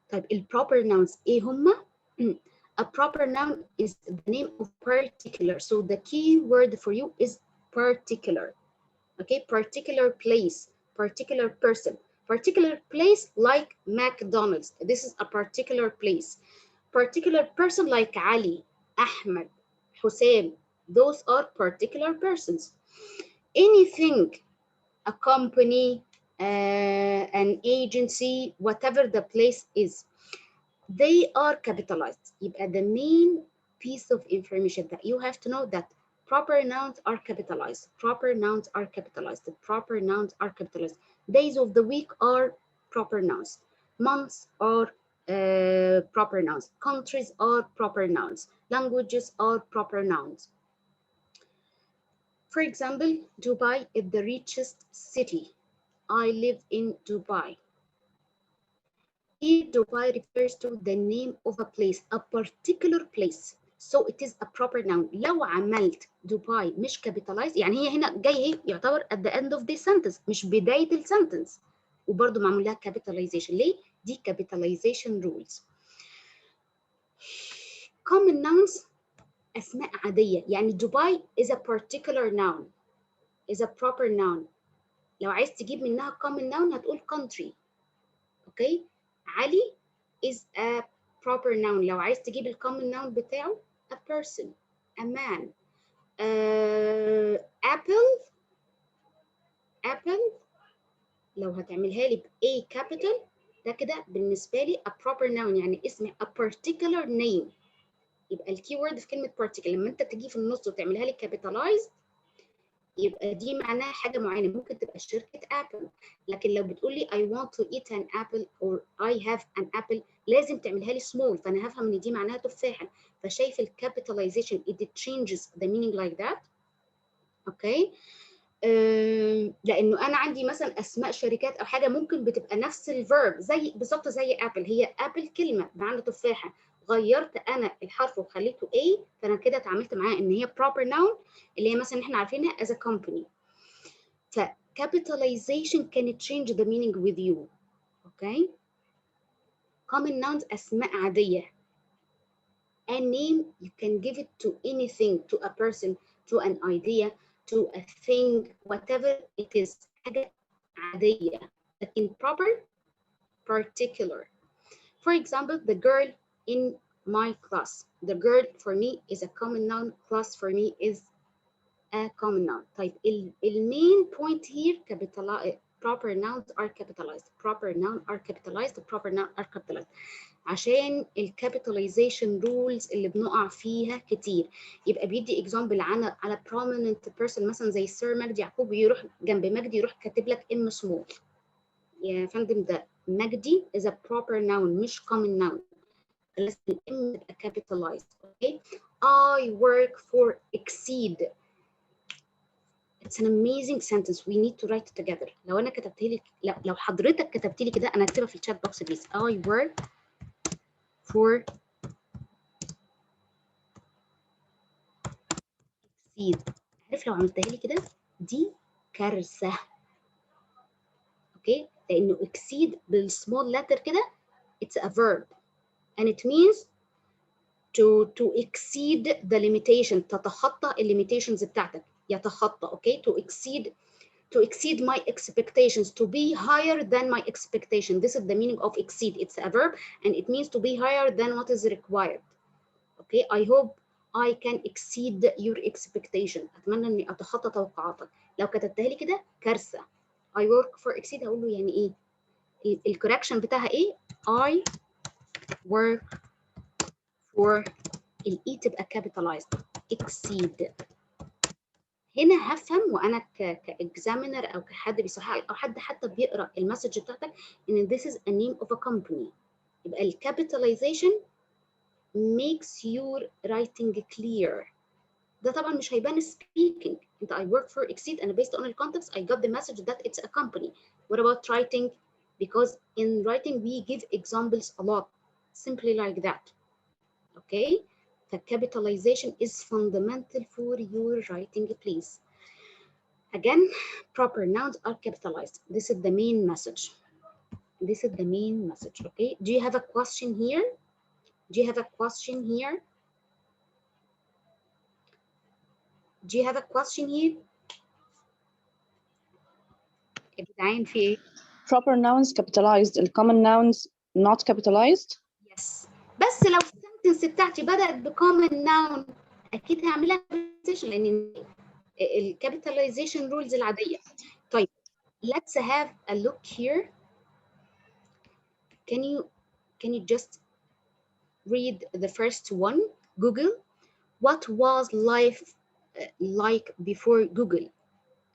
طيب proper nouns ايه هما؟ A proper noun is the name of particular. So the key word for you is particular. Okay, particular place, particular person, particular place like McDonald's. This is a particular place. Particular person like Ali, Ahmed, Hussein. Those are particular persons. Anything, a company, an agency, whatever the place is, they are capitalized. يبقى the main piece of information that you have to know that proper nouns are capitalized. Proper nouns are capitalized. The proper nouns are capitalized. Days of the week are proper nouns. Months are proper nouns. Countries are proper nouns. Languages are proper nouns. For example, Dubai is the richest city. I live in Dubai. Here, Dubai refers to the name of a place, a particular place. So it is a proper noun. لو عملت Dubai مش capitalized يعني هي هنا جاي يعتبر at the end of the sentence مش بداية السنتنس وبرضه معمول لها capitalization. ليه؟ دي capitalization rules. Common nouns أسماء عادية يعني Dubai is a particular noun, is a proper noun. لو عايز تجيب منها common noun هتقول country. Okay? علي is a proper noun. لو عايز تجيب ال common noun بتاعه a person, a man. apple لو هتعملها لي ب A capital ده كده بالنسبة لي a proper noun يعني اسم a particular name. يبقى الكي وورد في كلمة particular لما انت تجي في النص وتعملها لي capitalized يبقى دي معناها حاجة معينة. ممكن تبقى شركة أبل، لكن لو بتقولي I want to eat an apple or I have an apple لازم تعملها لي small، فأنا هفهم إن دي معناها تفاحة. فشايف ال capitalization it changes the meaning like that. Okay. لانه انا عندي مثلا اسماء شركات او حاجه ممكن بتبقى نفس الفيرب زي بالظبط زي ابل. هي ابل كلمه بمعنى تفاحه، غيرت انا الحرف وخليته A، فانا كده اتعاملت معاها ان هي proper noun اللي هي مثلا احنا عارفينها as a company. ف capitalization can change the meaning with you. Okay. common nouns اسماء عاديه. A name you can give it to anything, to a person, to an idea, to a thing, whatever it is. حاجة عادية. لكن proper, particular. For example, the girl in my class. The girl for me is a common noun. Class for me is a common noun. طيب main point here, proper nouns are capitalized. Proper noun are capitalized. Proper noun are capitalized. عشان الكابيتاليزيشن رولز اللي بنقع فيها كتير. يبقى بيدي اكزامبل على prominent person مثلا زي سير مجدي يعقوب، يروح جنب مجدي يروح كاتب لك ام سمول. يا فندم ده مجدي is a proper noun مش common noun. لازم الام تبقى capitalized. Okay. I work for exceed. It's an amazing sentence. We need to write it together. لو انا كتبت لك، لو حضرتك كتبت لي كده، انا هكتبها في الشات بوكس بليز. I work for exceed. عارف لو عملتها لي كده دي كارثه. اوكي، لانه exceed بالسمول letter كده it's a verb and it means to exceed the limitation. تتخطى limitations بتاعتك، يتخطى. اوكي. to exceed my expectations, to be higher than my expectation. This is the meaning of exceed. It's a verb and it means to be higher than what is required. Okay. I hope I can exceed your expectation. أتمنى إني أتخطى توقعاتك. لو كتبتها لي كده كارثة. I work for exceed هقول له يعني إيه؟ الكوركشن بتاعها إيه؟ I work for الإي تبقى capitalized. exceed. هنا هفهم وأنا كإكزامينر أو كحد بيصحح أو حد حتى بيقرأ المسج بتاعتك إن this is a name of a company. يبقى الكابيتاليزيشن makes your writing clear. ده طبعا مش هيبان speaking. انت I work for exceed and based on the context I got the message that it's a company. What about writing? Because in writing we give examples a lot, simply like that. Okay. The capitalization is fundamental for your writing, please. Again, proper nouns are capitalized. This is the main message. This is the main message. Okay. Do you have a question here? Do you have a question here? Do you have a question here? يا جدعان في ايه؟ Proper nouns capitalized and common nouns not capitalized. Yes. بس لو السنتنس بتاعتي بدأت بcommon noun أكيد هعملها capitalization لأن الكابيتاليزيشن رولز العادية. طيب let's have a look here. Can you just read the first one? Google. What was life like before Google?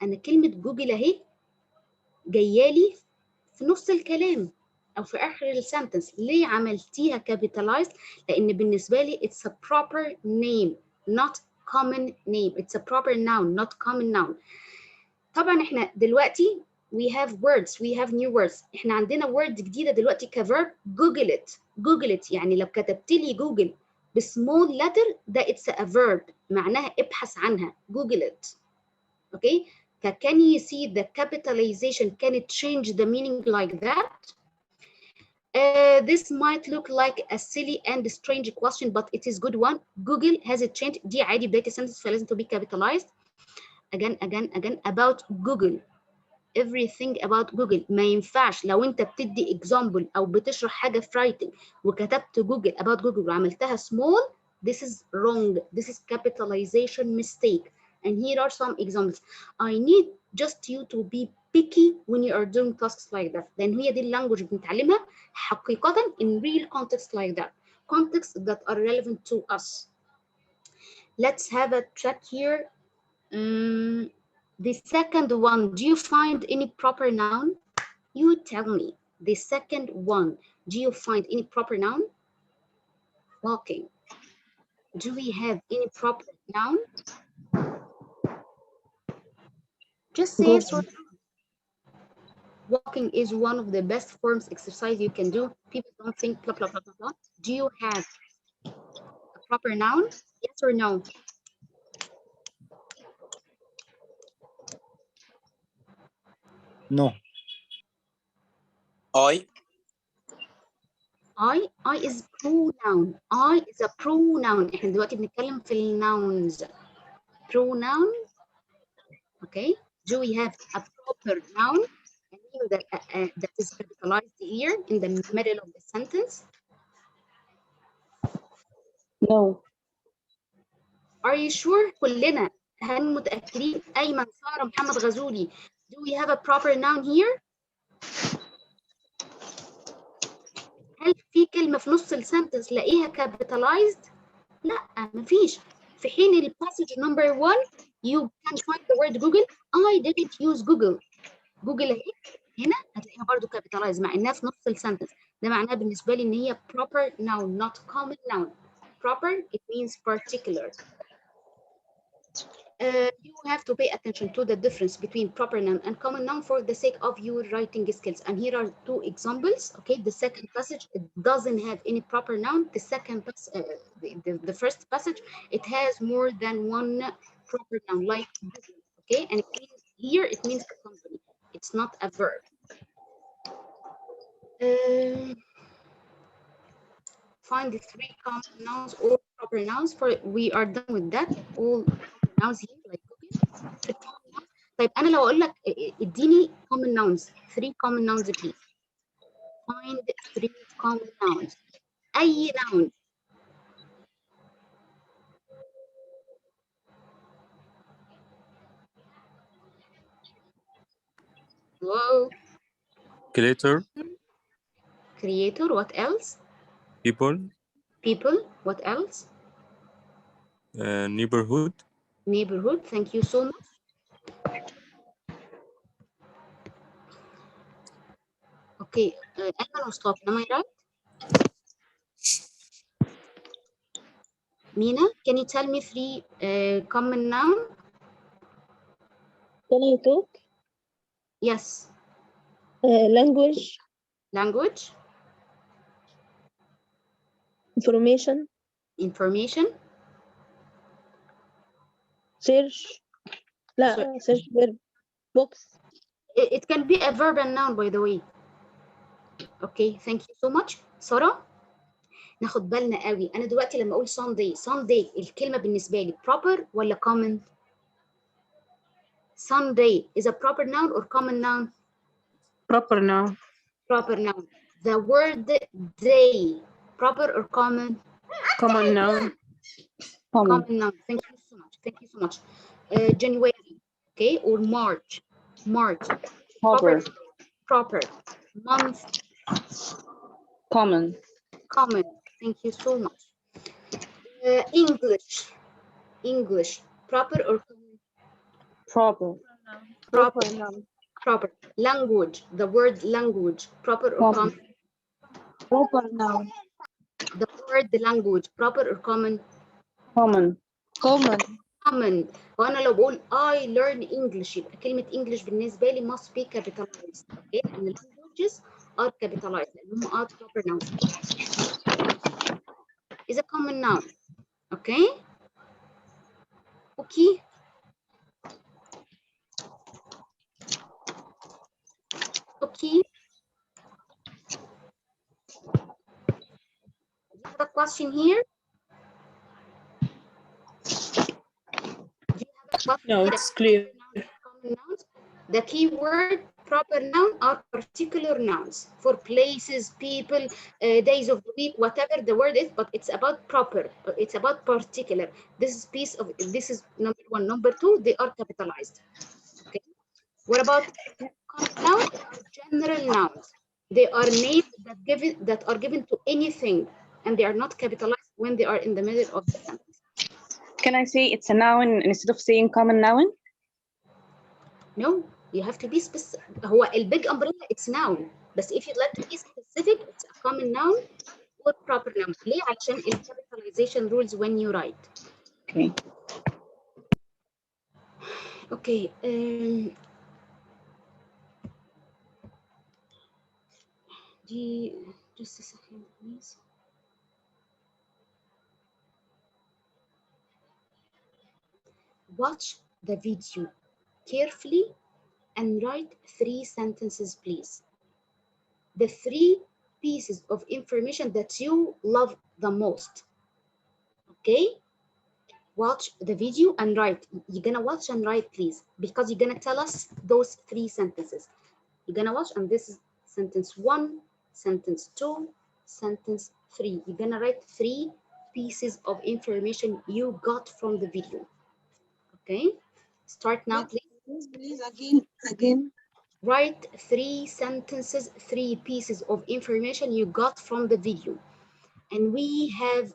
أنا كلمة جوجل أهي جايالي في نص الكلام أو في آخر السنتنس. ليه عملتيها capitalized؟ لأن بالنسبة لي it's a proper name not common name. It's a proper noun not common noun. طبعا احنا دلوقتي we have words, we have new words. احنا عندنا word جديدة دلوقتي كverb Google it. Google it يعني لو كتبت لي جوجل بسمول letter ده it's a verb معناها ابحث عنها. Google it. Okay. Can you see the capitalization? Can it change the meaning like that? This might look like a silly and strange question, but it is good one. Google has it changed. دي عادي بداية sentence فلازم to be capitalized. Again about Google. Everything about Google. ما ينفعش لو انت بتدي example او بتشرح حاجة في writing وكتبت Google about Google وعملتها small. This is wrong. This is capitalization mistake. And here are some examples. I need just you to be picky when you are doing tasks like that. لأن هي دي اللانجوج بنتعلمها حقيقة in real context like that. Contexts that are relevant to us. Let's have a check here. The second one, do you find any proper noun? You tell me. The second one, do you find any proper noun? Walking. Do we have any proper noun? Just say Good. yes or no. Walking is one of the best forms exercise you can do. People don't think blah blah blah blah blah. Do you have a proper noun? Yes or no? No. I is pronoun. I is a pronoun. احنا دلوقتي بنتكلم في الناونز. Pronoun. Okay. Do we have a proper noun? A name that is capitalized here in the middle of the sentence? No. Are you sure? كلنا هل متأكدين؟ أيمن، سارة، محمد، غزولي. Do we have a proper noun here? هل في كلمة في نص السنتنس لاقيها capitalized؟ لا مفيش. في حين الباسج نمبر 1 you can find the word Google. I didn't use Google. Google اهي هنا هتلاقيها برضه capitalized مع انها في نص السنتنس. ده معناه بالنسبة لي ان هي proper noun not common noun. Proper it means particular. You have to pay attention to the difference between proper noun and common noun for the sake of your writing skills. And here are two examples. Okay, the second passage it doesn't have any proper noun. The second the first passage it has more than one proper noun, like okay, and it means, here it means a company. It's not a verb. Find the 3 common nouns or proper nouns. For we are done with that. All proper nouns here like cooking. طيب أنا لو أقول لك اديني common nouns 3 common nouns please. Find 3 common nouns. أي noun. Whoa. Creator. Creator. What else? People. People. What else? Neighborhood. Neighborhood. Thank you so much. Okay. Ayman will stop. Am I right? Mina, can you tell me 3 common noun? Can I talk? Yes. Language. Language. Information. Information. Search. لا search verb. Books. It can be a verb and noun by the way. Okay, thank you so much. سارة ناخد بالنا قوي. أنا دلوقتي لما أقول Sunday الكلمة بالنسبة لي proper ولا common؟ Sunday is a proper noun or common noun? Proper noun. Proper noun. The word day, proper or common? Common noun. Common noun. Thank you so much. Thank you so much. January, okay, or March. March. Proper. Month. Common. Common. Thank you so much. English. Proper or common? Proper. Proper. Language. The word language. Proper or common? Proper noun. The word language. Proper or common? Common. common. وأنا لو بقول I learn English يبقى كلمة English بالنسبة لي must be capitalized. Okay? لأن languages are capitalized لأن هم are proper nouns. Is a common noun. Okay? Okay. Okay. Do you have a question here? No, it's clear. The key word proper noun are particular nouns for places, people, days of the week, whatever the word is, but it's about proper, it's about particular. This is number one. Number two, they are capitalized. Okay. What about nouns? General nouns. They are names that are given to anything, and they are not capitalized when they are in the middle of the sentence. Can I say it's a noun instead of saying common noun? No, you have to be specific. هو big umbrella it's noun. But if you'd like to be specific, it's a common noun or proper noun. ليه؟ عشان capitalization rules when you write. Okay. Okay. Just a second, please. Watch the video carefully and write 3 sentences, please. The 3 pieces of information that you love the most. Okay? Watch the video and write. You're gonna watch and write, please, because you're gonna tell us those 3 sentences. You're gonna watch, and this is sentence 1, sentence 2, sentence 3. You're gonna write 3 pieces of information you got from the video. Okay? Start now, please. Please, again. Write 3 sentences, 3 pieces of information you got from the video. And we have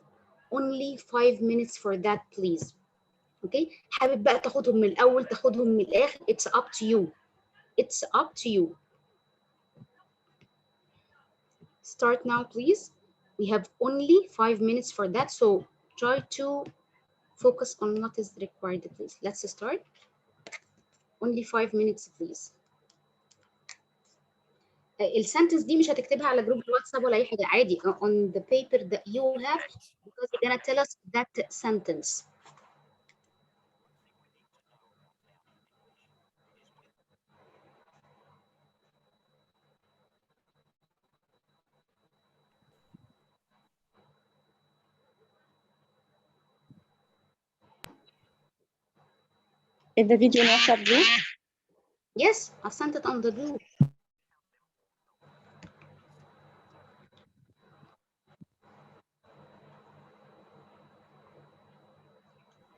only 5 minutes for that, please. Okay? حابب بقى تاخدهم من الأول تاخدهم من الآخر. It's up to you. It's up to you. Start now, please. We have only 5 minutes for that, so try to focus on what is required, please. Let's start. Only 5 minutes, please. السنتنس دي مش هتكتبها على جروب الواتساب ولا اي حاجه عادي on the paper that you have because you're gonna tell us that sentence. In the video in WhatsApp group? Yes, I've sent it on the group.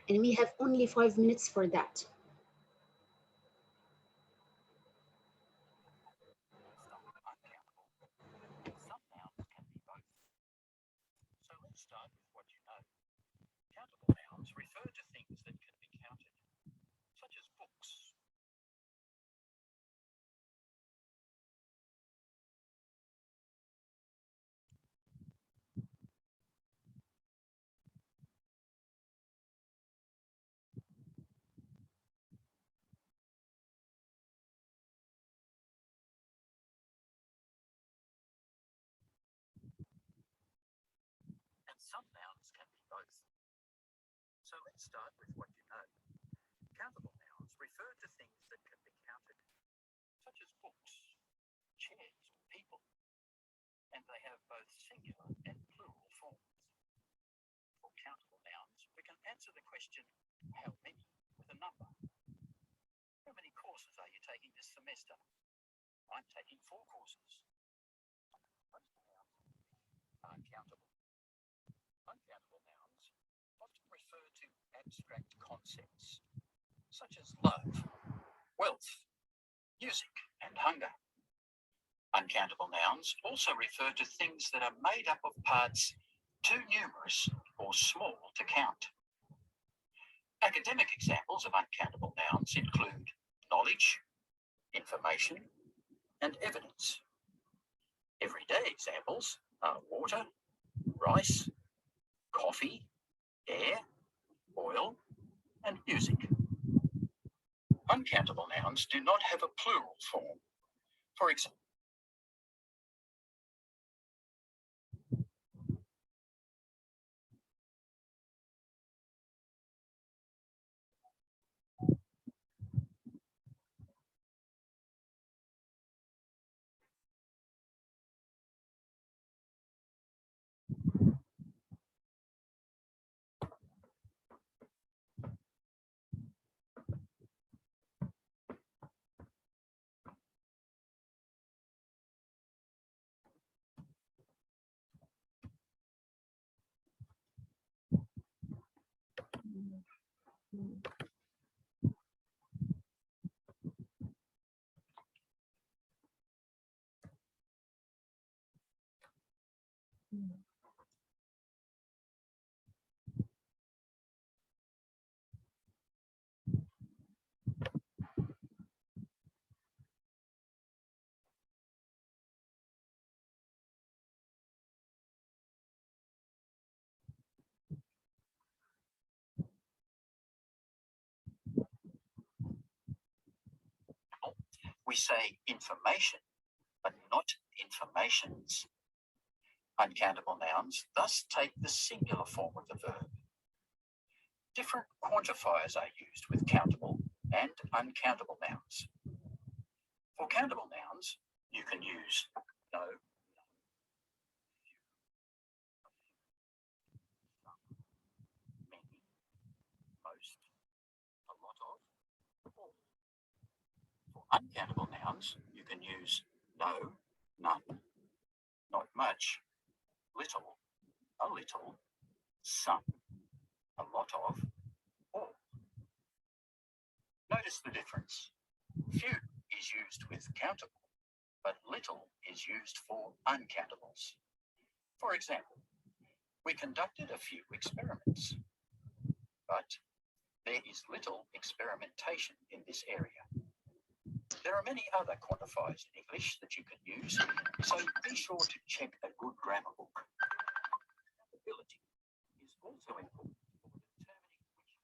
And we have only 5 minutes for that. Some nouns can be both. So let's start with what you know. Countable nouns refer to things that can be counted, such as books, chairs, or people, and they have both singular and plural forms. For countable nouns, we can answer the question, how many, with a number. How many courses are you taking this semester? I'm taking 4 courses. Most nouns are countable. Uncountable nouns often refer to abstract concepts, such as love, wealth, music, and hunger. Uncountable nouns also refer to things that are made up of parts too numerous or small to count. Academic examples of uncountable nouns include knowledge, information, and evidence. Everyday examples are water, rice, coffee, air, oil, and music. Uncountable nouns do not have a plural form. For example, we say information, but not informations. Uncountable nouns thus take the singular form of the verb. Different quantifiers are used with countable and uncountable nouns. For countable nouns, you can use no, many, most, a lot of, all. For uncountable nouns, you can use no, none, not much, little, a little, some, a lot of, all. Notice the difference. Few is used with countable, but little is used for uncountables. For example, we conducted a few experiments, but there is little experimentation in this area. There are many other quantifiers in English that you can use, so be sure to check a good grammar book. Ability is also important for determining which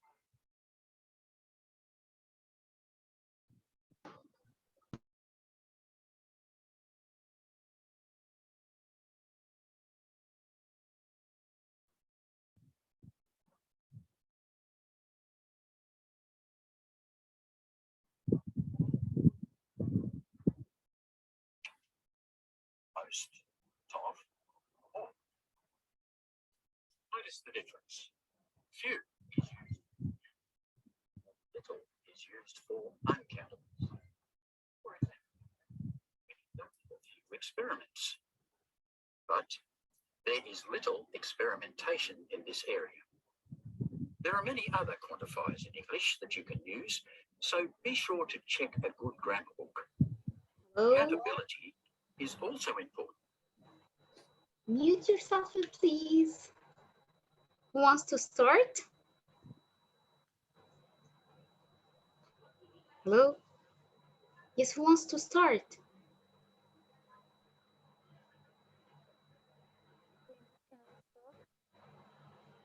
most, of, all. Notice the difference. Few is used. Little is used for uncountables. For example, we conducted a few experiments, but there is little experimentation in this area. There are many other quantifiers in English that you can use, so be sure to check a good grammar book. Countability is also important. Mute yourself, please. Who wants to start? Hello? Yes, who wants to start?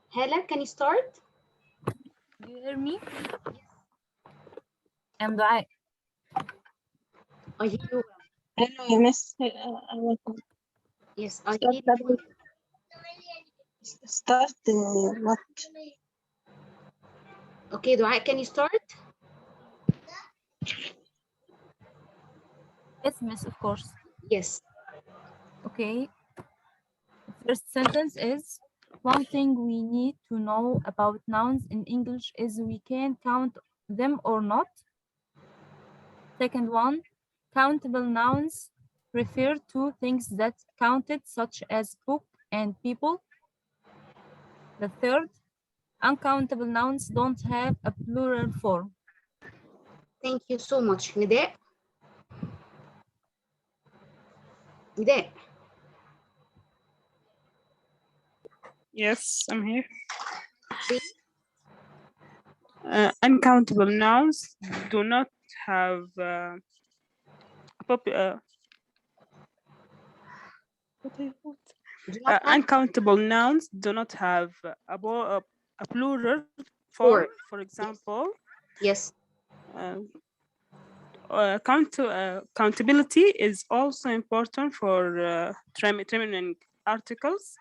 Hela, can you start? Do you hear me? I'm Dua. I hear you. Hello, Miss. Yes, I Start hear that you. with start what? Okay, Dua, can you start? Yes, miss, of course. Yes. Okay. First sentence is, one thing we need to know about nouns in English is we can count them or not. Second one, countable nouns refer to things that counted, such as book and people. The third, uncountable nouns don't have a plural form. Thank you so much. Nida? Nida? Yes, I'm here. Please. Uncountable nouns do not have uncountable nouns do not have a plural form. For example, yes. Countability is also important for determining articles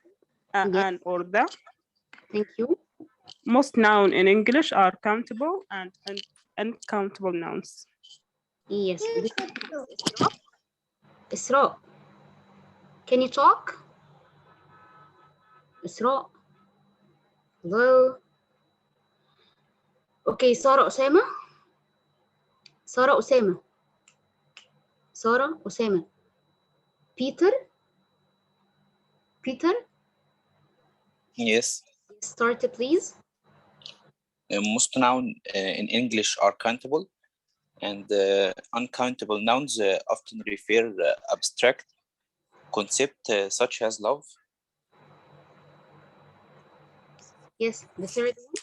and or the. Thank you. Most nouns in English are countable and uncountable nouns. Yes. Isra, can you talk? Isra. Hello. Okay, Sarah Osama. Sarah Osama. Sarah Osama. Peter. Peter. Yes. Start it, please. Most nouns in English are countable, and uncountable nouns often refer abstract concept such as love. Yes, the third one.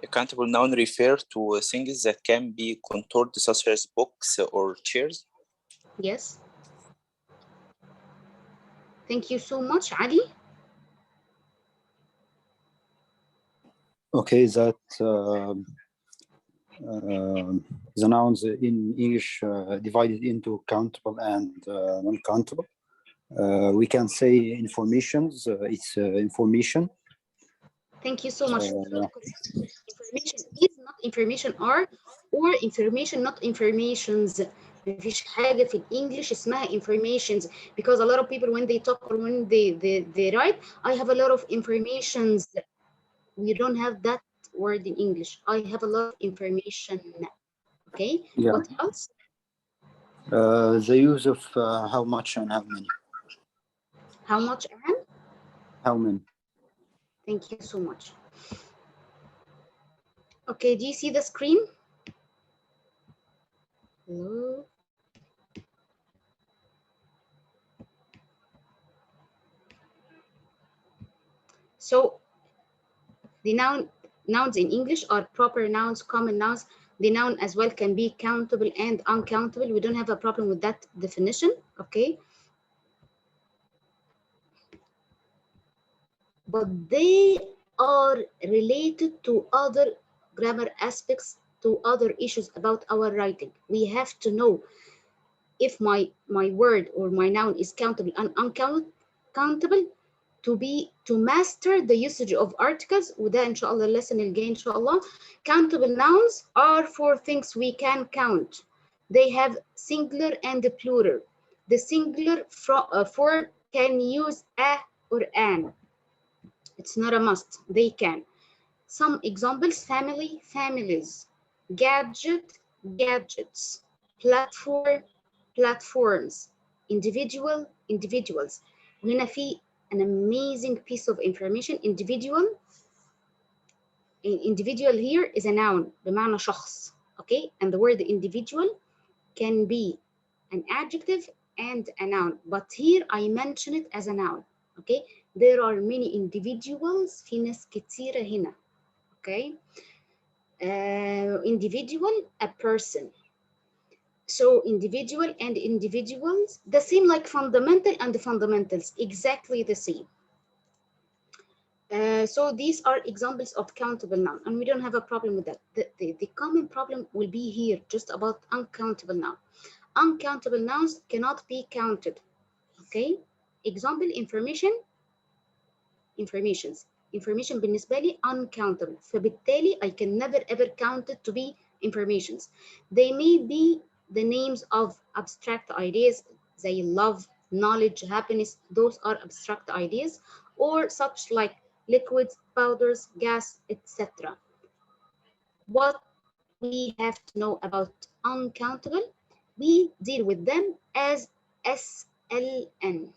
A countable noun refer to things that can be contoured, such as books or chairs. Yes. Thank you so much, Ali. Okay, that the nouns in English divided into countable and non-countable. We can say informations, it's information. Thank you so much. Information is not information are or information not informations. مفيش حاجة في الإنجليش اسمها informations, because a lot of people when they talk or when they write, I have a lot of informations. We don't have that word in English. I have a lot of information. Okay. Yeah. What else? The use of how much and how many. How much and? How many. Thank you so much. Okay, do you see the screen? Hello. So the nouns in English are proper nouns, common nouns. The noun as well can be countable and uncountable. We don't have a problem with that definition, okay? But they are related to other grammar aspects, to other issues about our writing. We have to know if my word or my noun is countable and uncountable, to master the usage of articles. وده إن شاء الله lesson الجاي إن شاء الله. Countable nouns are for things we can count. They have singular and plural. The singular form can use a or an. It's not a must. They can. Some examples: family, families; gadget, gadgets; platform, platforms; individual, individuals. وهنا في an amazing piece of information. Individual here is a noun بمعنى شخص, okay? And the word individual can be an adjective and a noun, but here I mention it as a noun, okay? There are many individuals, في ناس كتيرة هنا, okay? Individual, a person. So individual and individuals, the same like fundamental and the fundamentals, exactly the same. So these are examples of countable noun, and we don't have a problem with that. The common problem will be here just about uncountable noun. Uncountable nouns cannot be counted, okay? Example: information بالنسبة لي uncountable, فبالتالي I can never ever count it to be informations. They may be the names of abstract ideas, زي love, knowledge, happiness. Those are abstract ideas, or such like liquids, powders, gas, etc. What we have to know about uncountable: we deal with them as SLN.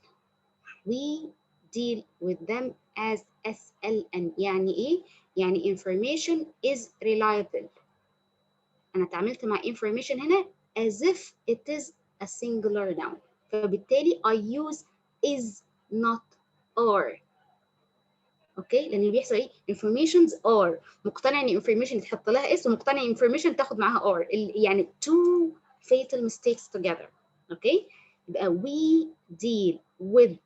We deal with them as SLN. يعني إيه؟ يعني information is reliable. أنا اتعاملت مع information هنا as if it is a singular noun. فبالتالي I use is not or. اوكي، لان بيحصل ايه؟ informations are. مقتنع ان information يتحط لها اس، ومقتنع ان information تاخد معاها are. يعني two fatal mistakes together. اوكي، يبقى we deal with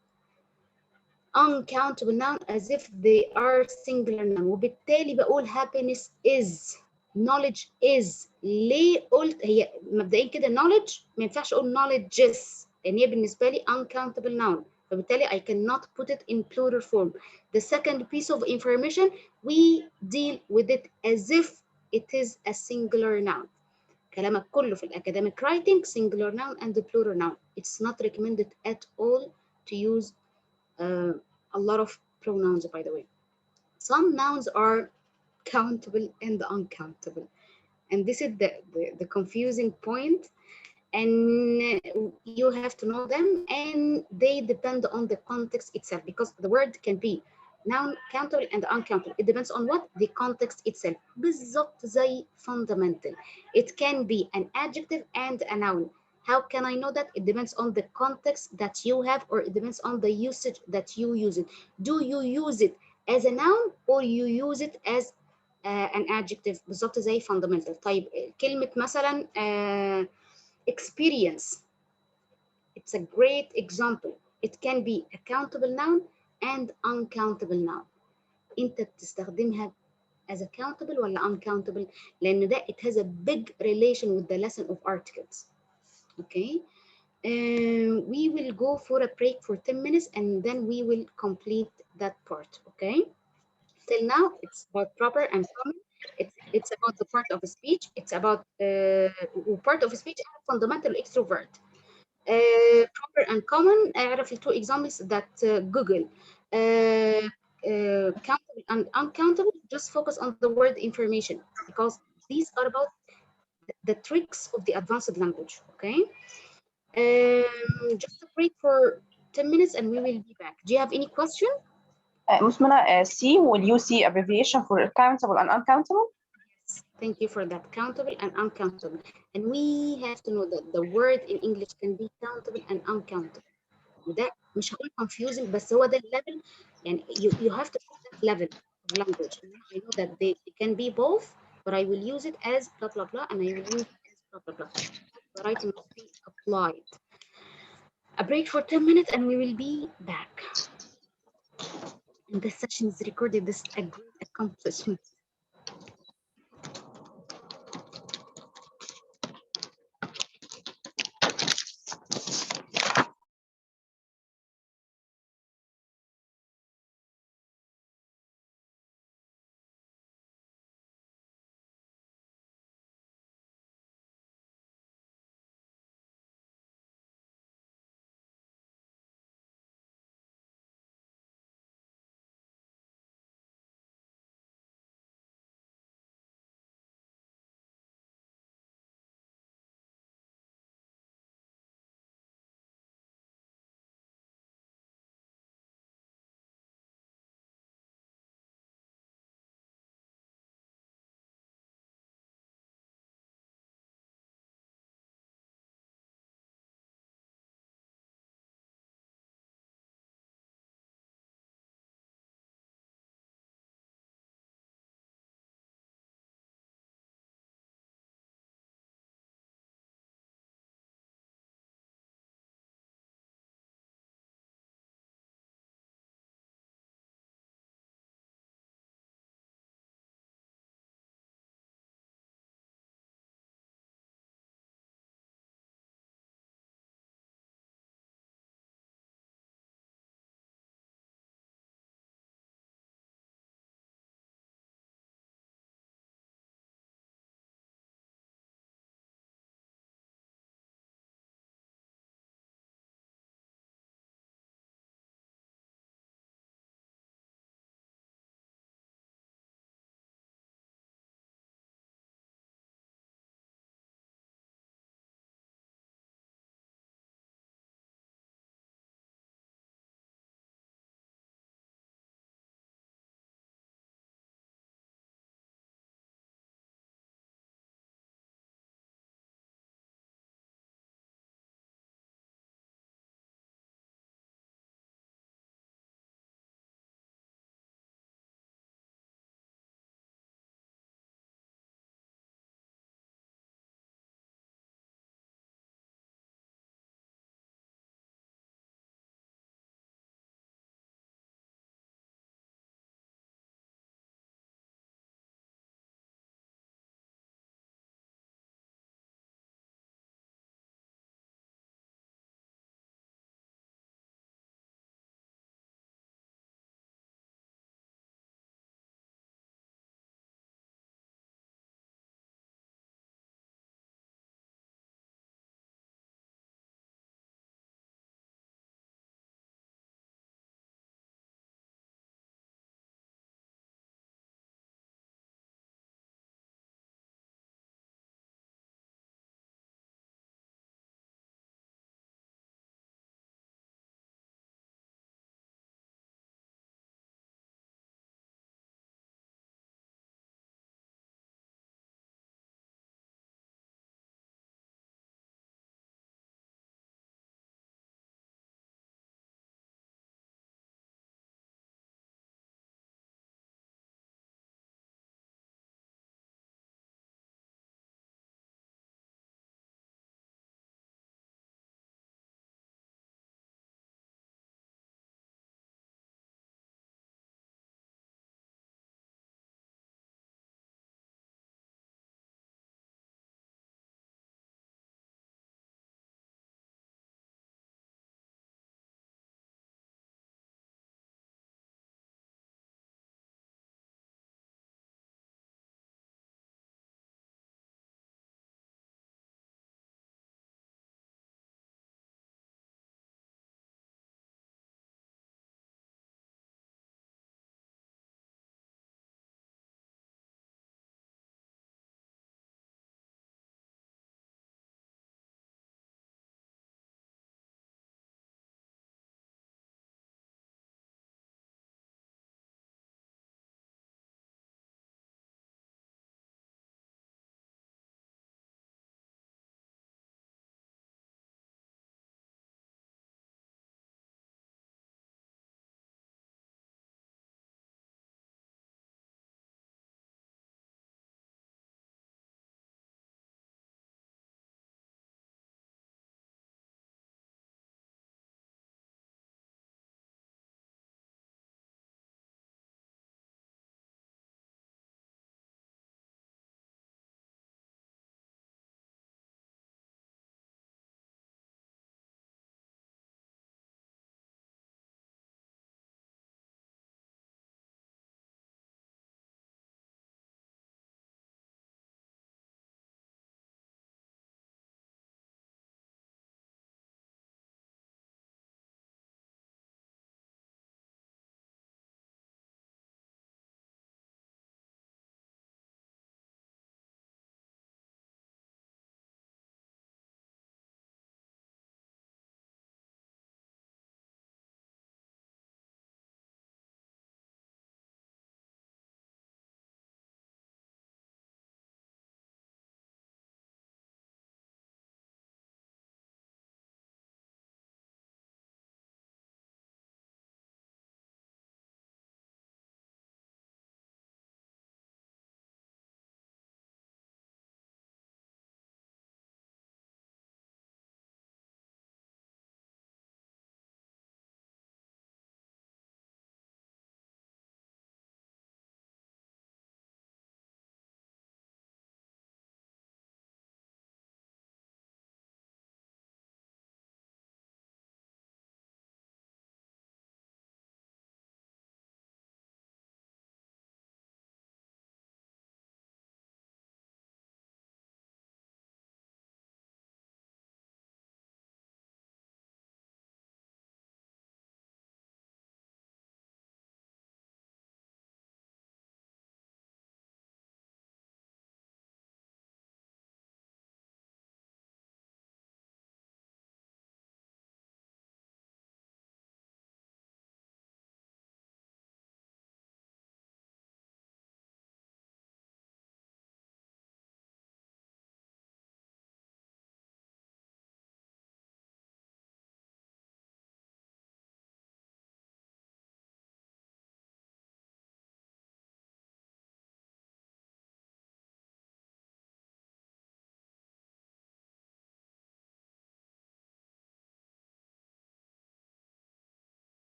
uncountable noun as if they are singular noun. وبالتالي بقول happiness is, knowledge is. ليه قلت هي مبدئيا كده knowledge ما ينفعش اقول knowledges، لان هي بالنسبه لي uncountable noun، فبالتالي I cannot put it in plural form. The second piece of information, we deal with it as if it is a singular noun. كلامك كله في academic writing singular noun and the plural noun. It's not recommended at all to use a lot of pronouns, by the way. Some nouns are countable and uncountable, and this is the confusing point, and you have to know them, and they depend on the context itself, because the word can be noun countable and uncountable. It depends on what? The context itself. بالظبط زي fundamental. It can be an adjective and a noun. How can I know that? It depends on the context that you have, or it depends on the usage that you use it. Do you use it as a noun or you use it as an adjective؟ بالظبط زي fundamental. طيب كلمة مثلا experience. It's a great example. It can be a countable noun and uncountable noun. انت بتستخدمها as a countable ولا uncountable؟ لأن ده it has a big relation with the lesson of articles. Okay. We will go for a break for 10 minutes and then we will complete that part. Okay. Till now, it's about proper and common. It's about the part of speech. It's about part of speech and fundamental extrovert. Proper and common. أعرف two examples that Google. Countable and uncountable. Just focus on the word information because these are about the tricks of the advanced language. Okay. Just a break for 10 minutes and we will be back. Do you have any question? Ms. Mana, C, will you see abbreviation for countable and uncountable? Yes, thank you for that. Countable and uncountable. And we have to know that the word in English can be countable and uncountable. وده مش هقول confusing بس هو ده الليفل يعني you have to know that level of language. I know that they can be both, but I will use it as blah blah blah and I will use it as blah blah blah. The writing must be applied. A break for 10 minutes and we will be back. And this session is recorded. This is a great accomplishment.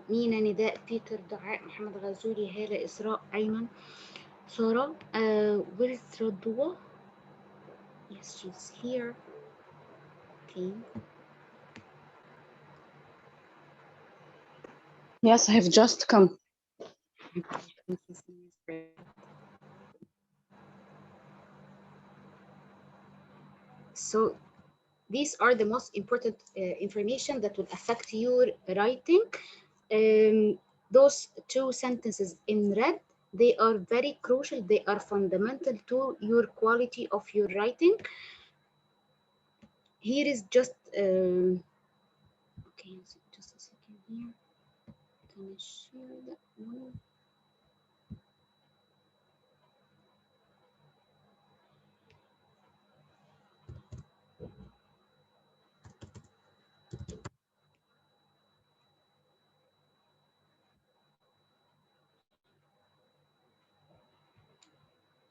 مينا، نداء، بيتر، دعاء، محمد غزولي، هالة، إسراء، أيمن، سارة. Where's رضوى? Yes, she's here. Okay. Yes, I have just come. So these are the most important information that will affect your writing. Those two sentences in red, they are very crucial. They are fundamental to your quality of your writing. Here is just okay, just a second here. Can I share that one?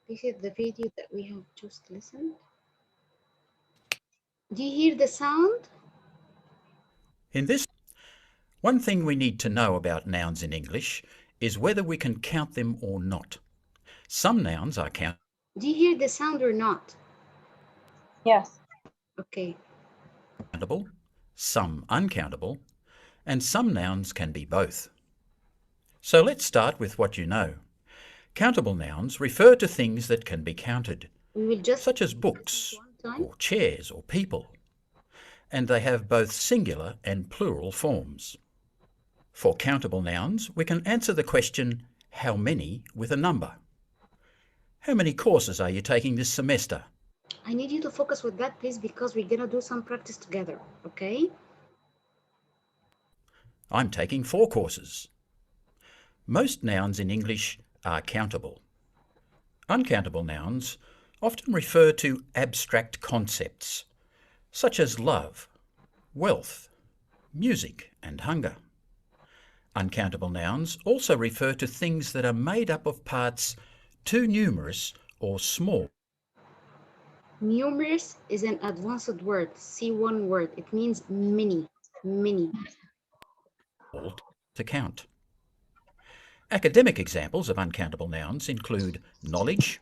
This is the video that we have just listened. Do you hear the sound? In this, one thing we need to know about nouns in English is whether we can count them or not. Some nouns are countable. Do you hear the sound or not? Yes. Okay. Some uncountable, and some nouns can be both. So let's start with what you know. Countable nouns refer to things that can be counted, such as books, or chairs, or people, and they have both singular and plural forms. For countable nouns, we can answer the question, how many, with a number. How many courses are you taking this semester? I need you to focus with that, please, because we're gonna do some practice together, okay? I'm taking 4 courses. Most nouns in English are countable. Uncountable nouns often refer to abstract concepts, such as love, wealth, music, and hunger. Uncountable nouns also refer to things that are made up of parts too numerous or small. Numerous is an advanced word, C1 word. It means many, many. To count. Academic examples of uncountable nouns include knowledge,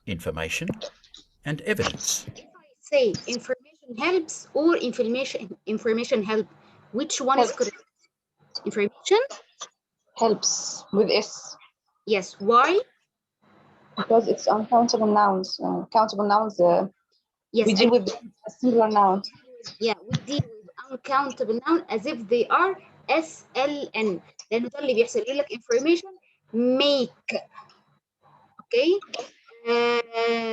information, and evidence. If I say information helps or information help, which one is correct? Information? Helps with S. Yes. Why? Because it's uncountable nouns. Countable nouns, yes, we deal with a singular noun. Yeah, we deal with uncountable noun as if they are SLN. لأنه ده اللي بيحصل. يقول لك information make. Okay.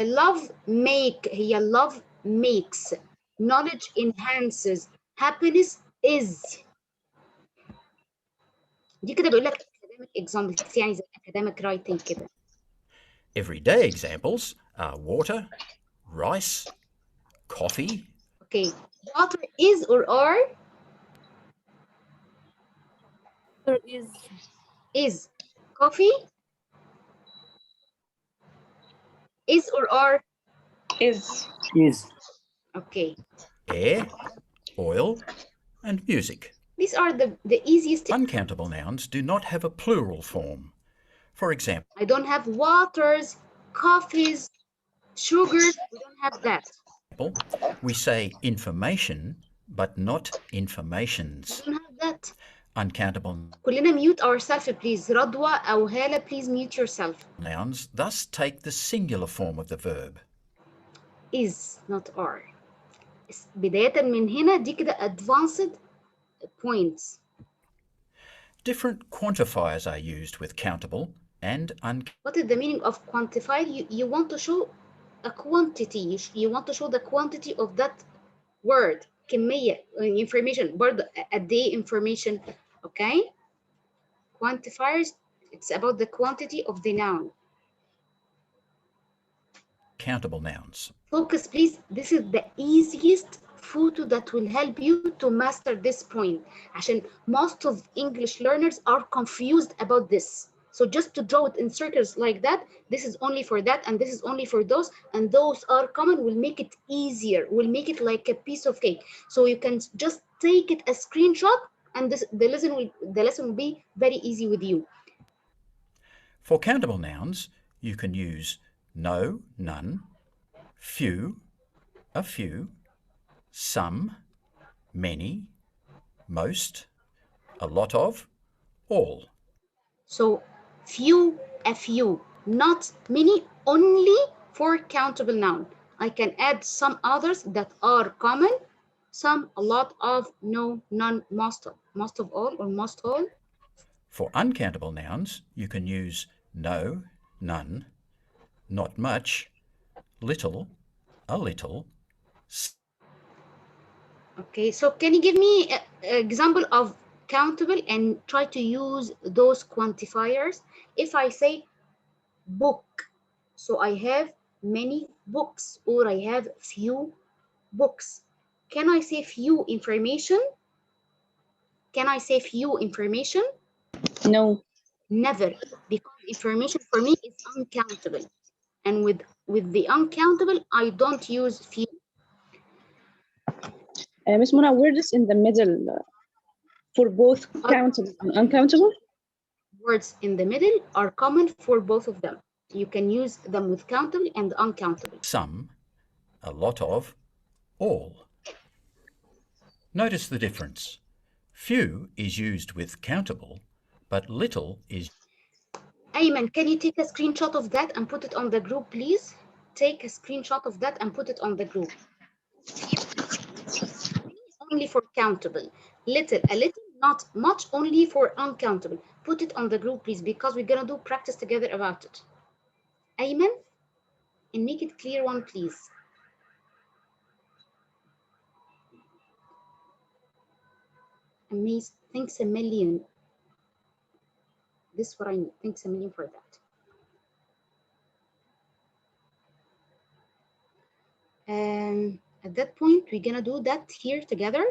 Love make. هي love makes. Knowledge enhances. Happiness is. دي كده بيقول لك academic examples يعني زي academic writing كده. Everyday examples are water, rice, coffee. Okay. Water is or are? Water is. Coffee? Is or are? Is. Okay. Air, oil, and music. These are the easiest. Uncountable nouns do not have a plural form. For example, I don't have waters, coffees, sugars. We don't have that. We say information, but not informations. We don't have that. Uncountable كلنا mute ourselves, please. رضوى أو هالة, please mute yourself. Nouns thus take the singular form of the verb. Is, not are. بداية من هنا دي كده advanced points. Different quantifiers are used with countable and uncountable. What is the meaning of quantified? You want to show a quantity. You want to show the quantity of that word. كمية information. برضه قد إيه information. Okay. Quantifiers. It's about the quantity of the noun. Countable nouns. Focus, please. This is the easiest photo that will help you to master this point. عشان most of English learners are confused about this. So just to draw it in circles like that, this is only for that, and this is only for those, and those are common, will make it easier, will make it like a piece of cake. So you can just take it a screenshot And the lesson will be very easy with you. For countable nouns, you can use no, none, few, a few, some, many, most, a lot of, all. So few, a few, not many, only for countable noun. I can add some others that are common, some, a lot of, no, none, most of all, or most all. For uncountable nouns, you can use no, none, not much, little, a little. Okay, so can you give me an example of countable and try to use those quantifiers? If I say book, so I have many books, or I have few books. Can I say few information? Can I say few information? No. Never, because information for me is uncountable. And with the uncountable, I don't use few. Miss Mona, where is in the middle for both countable and uncountable? Words in the middle are common for both of them. You can use them with countable and uncountable. Some, a lot of, all. Notice the difference. Few is used with countable, but little is... Ayman, can you take a screenshot of that and put it on the group, please? Take a screenshot of that and put it on the group. Only for countable. Little, a little, not much, only for uncountable. Put it on the group, please, because we're gonna do practice together about it. Ayman, and make it clear one, please. Amazing. Thanks a million. This is what I need. Thanks a million for that. At that point, we're gonna do that here together.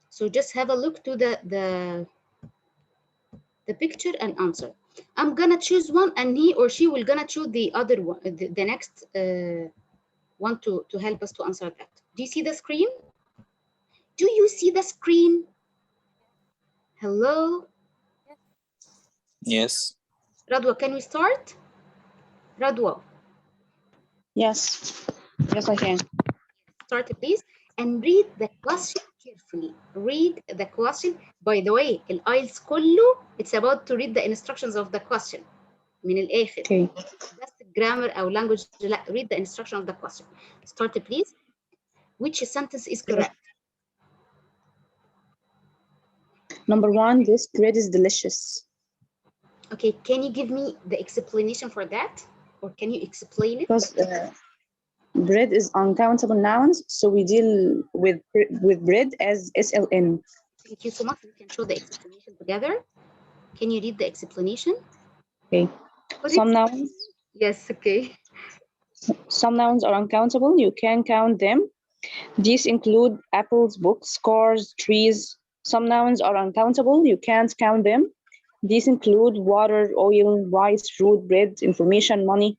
So just have a look to the picture and answer. I'm gonna choose one, and he or she will gonna choose the other one, the next one to help us to answer that. Do you see the screen? Do you see the screen? Hello? Yes. Radwa, can we start? Radwa. Yes. Yes, I can. Start, please, and read the question carefully. Read the question. By the way, الآيلتس كله, it's about to read the instructions of the question. من الآخر. Okay. Just grammar أو language. Read the instruction of the question. Start, please. Which sentence is correct? Number one, this bread is delicious. Okay, can you give me the explanation for that? Or can you explain it? Because bread is uncountable nouns, so we deal with bread as SLN. Thank you so much. We can show the explanation together. Can you read the explanation? Okay. Some nouns. Yes, okay. Some nouns are uncountable. You can count them. These include apples, books, cars, trees. Some nouns are uncountable. You can't count them. These include water, oil, rice, fruit, bread, information, money.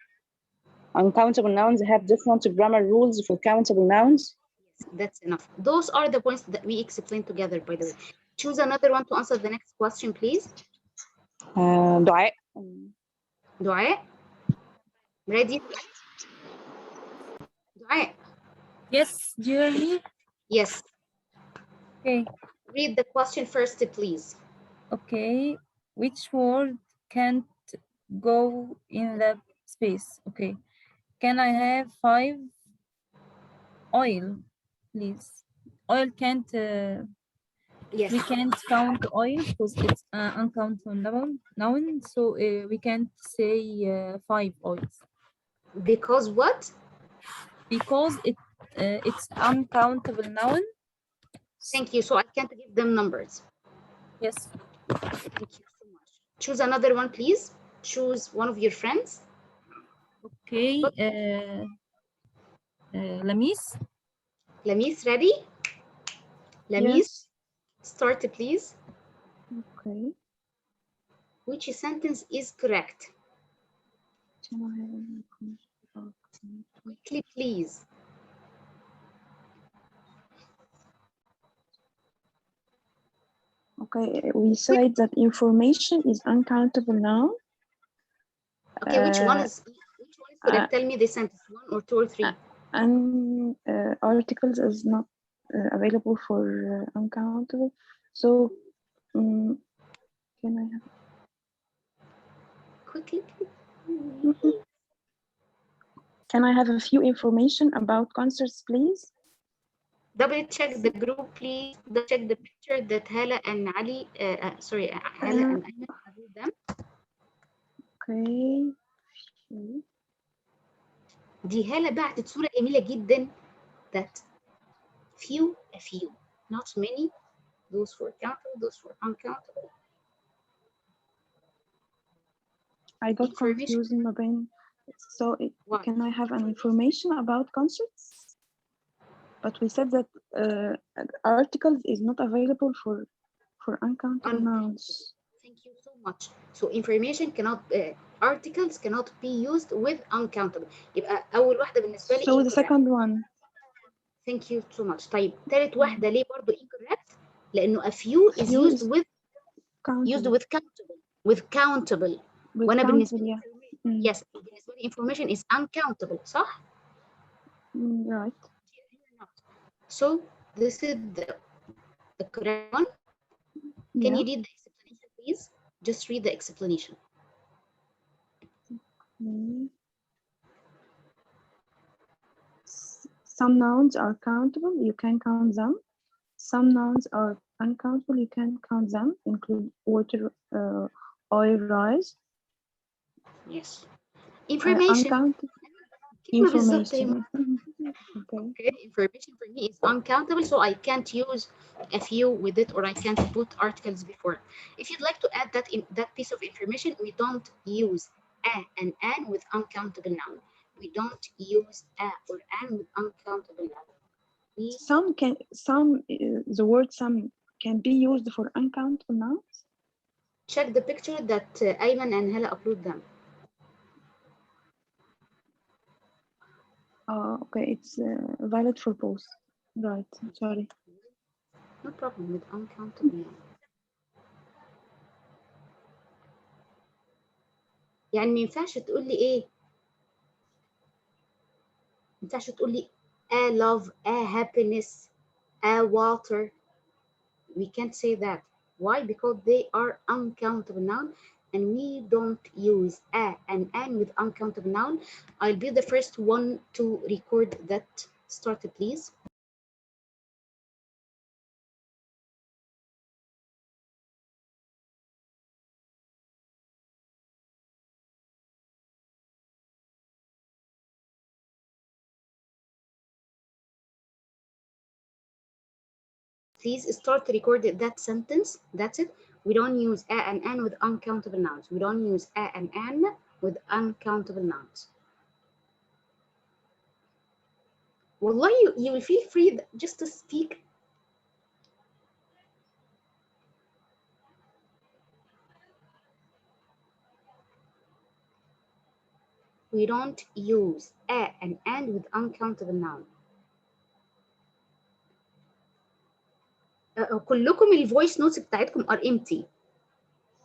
Uncountable nouns have different grammar rules for countable nouns. Yes, that's enough. Those are the points that we explained together, by the way. Choose another one to answer the next question, please. دعاء. دعاء. Ready? دعاء. Yes, do you hear me? Yes. Okay. Read the question first, please. Okay. Which word can't go in the space? Okay. Can I have 5? Oil, please. Oil can't. Yes. We can't count oil because it's uncountable noun. So we can't say 5 oils. Because what? Because it's uncountable noun. Thank you. So I can't give them numbers. Yes. Thank you so much. Choose another one, please. Choose one of your friends. Okay. Lamis. Lamis, ready? Lamis, Yes. start, please. Okay. Which sentence is correct? Quickly, please. Okay, we said that information is uncountable noun. Okay, which one is correct? Tell me the sentence, 1 or 2 or 3. And articles is not available for uncountable. So can I have quickly? Can I have a few information about concerts, please? Double check the group, please. Double check the picture that Hala and Ali, sorry, Hala and Ayman have them. Okay. دي هالة بعتت صورة جميلة جدا. That a few, not many. Those for countable, those for uncountable. I got confused in my brain. So can I have an information about concerts? But we said that articles is not available for uncountable nouns. Thank you so much. So information cannot, articles cannot be used with uncountable. يبقى أول واحدة بالنسبة لي So the second one. Thank you so much. طيب ثالث واحدة ليه برضو incorrect؟ لأنه a few is used with countable. وأنا بالنسبة لي yes بالنسبة لي information is uncountable صح؟ Right. So this is the correct one. Can you read the explanation, please? Just read the explanation. Some nouns are countable, you can count them. Some nouns are uncountable, you can count them, include water, oil, rice. Yes. Information. Information. Okay. Information for me is uncountable, so I can't use a few with it, or I can't put articles before. If you'd like to add that in that piece of information, we don't use a and an with uncountable noun. We don't use a or an with uncountable noun. The word some can be used for uncountable nouns. Check the picture that Ayman and Hala upload them. Okay, it's valid for both. Right, sorry. No problem with uncountable noun. يعني ما ينفعش تقول لي ايه؟ ما ينفعش تقول لي a love, a happiness, a water. We can't say that. Why? Because they are uncountable noun, and we don't use a and an with uncountable noun. I'll be the first one to record that. Start, please. Please start recording that sentence. That's it. We don't use a and an with uncountable nouns. We don't use a and an with uncountable nouns. Wallah, you will feel free just to speak. We don't use a and an with uncountable noun. كلكم الفويس نوتس بتاعتكم are empty.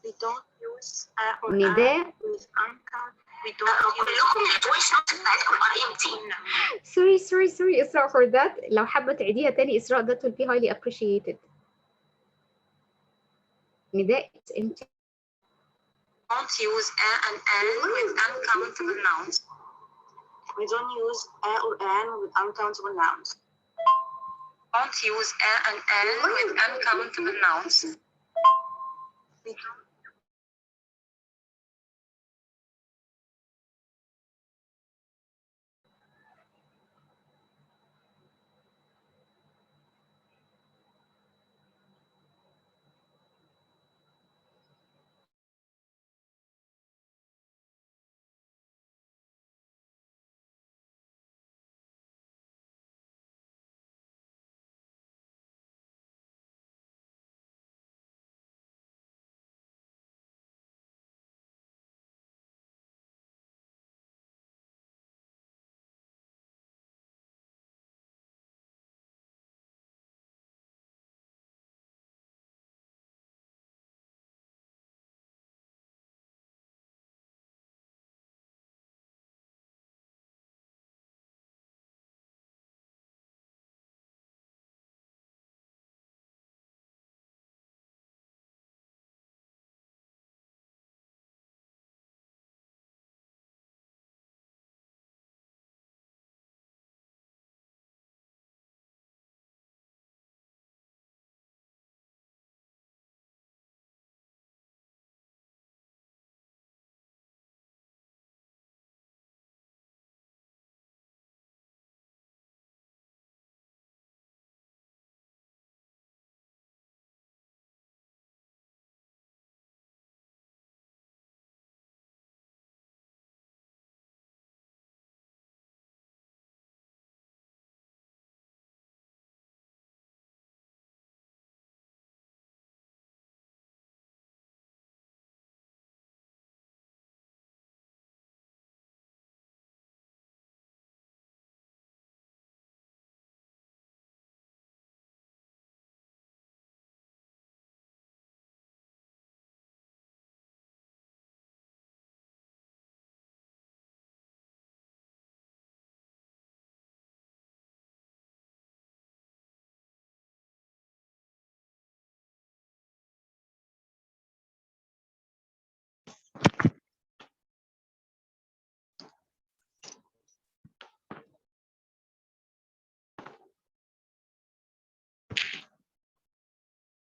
We don't use a or نداء. a with uncountable. We don't كلكم الفويس نوتس بتاعتكم are empty. Sorry إسراء for that. لو حابة تعيديها تاني إسراء that will be highly appreciated. نداء it's empty. Don't use a and an with uncountable nouns. We don't use a or an with uncountable nouns. Don't use a and an with uncountable nouns. We don't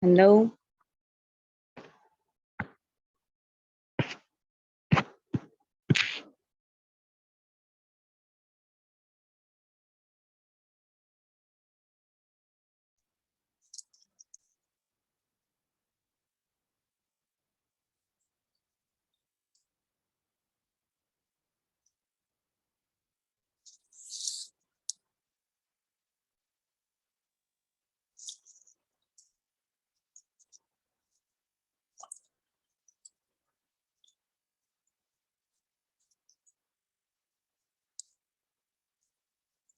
Hello.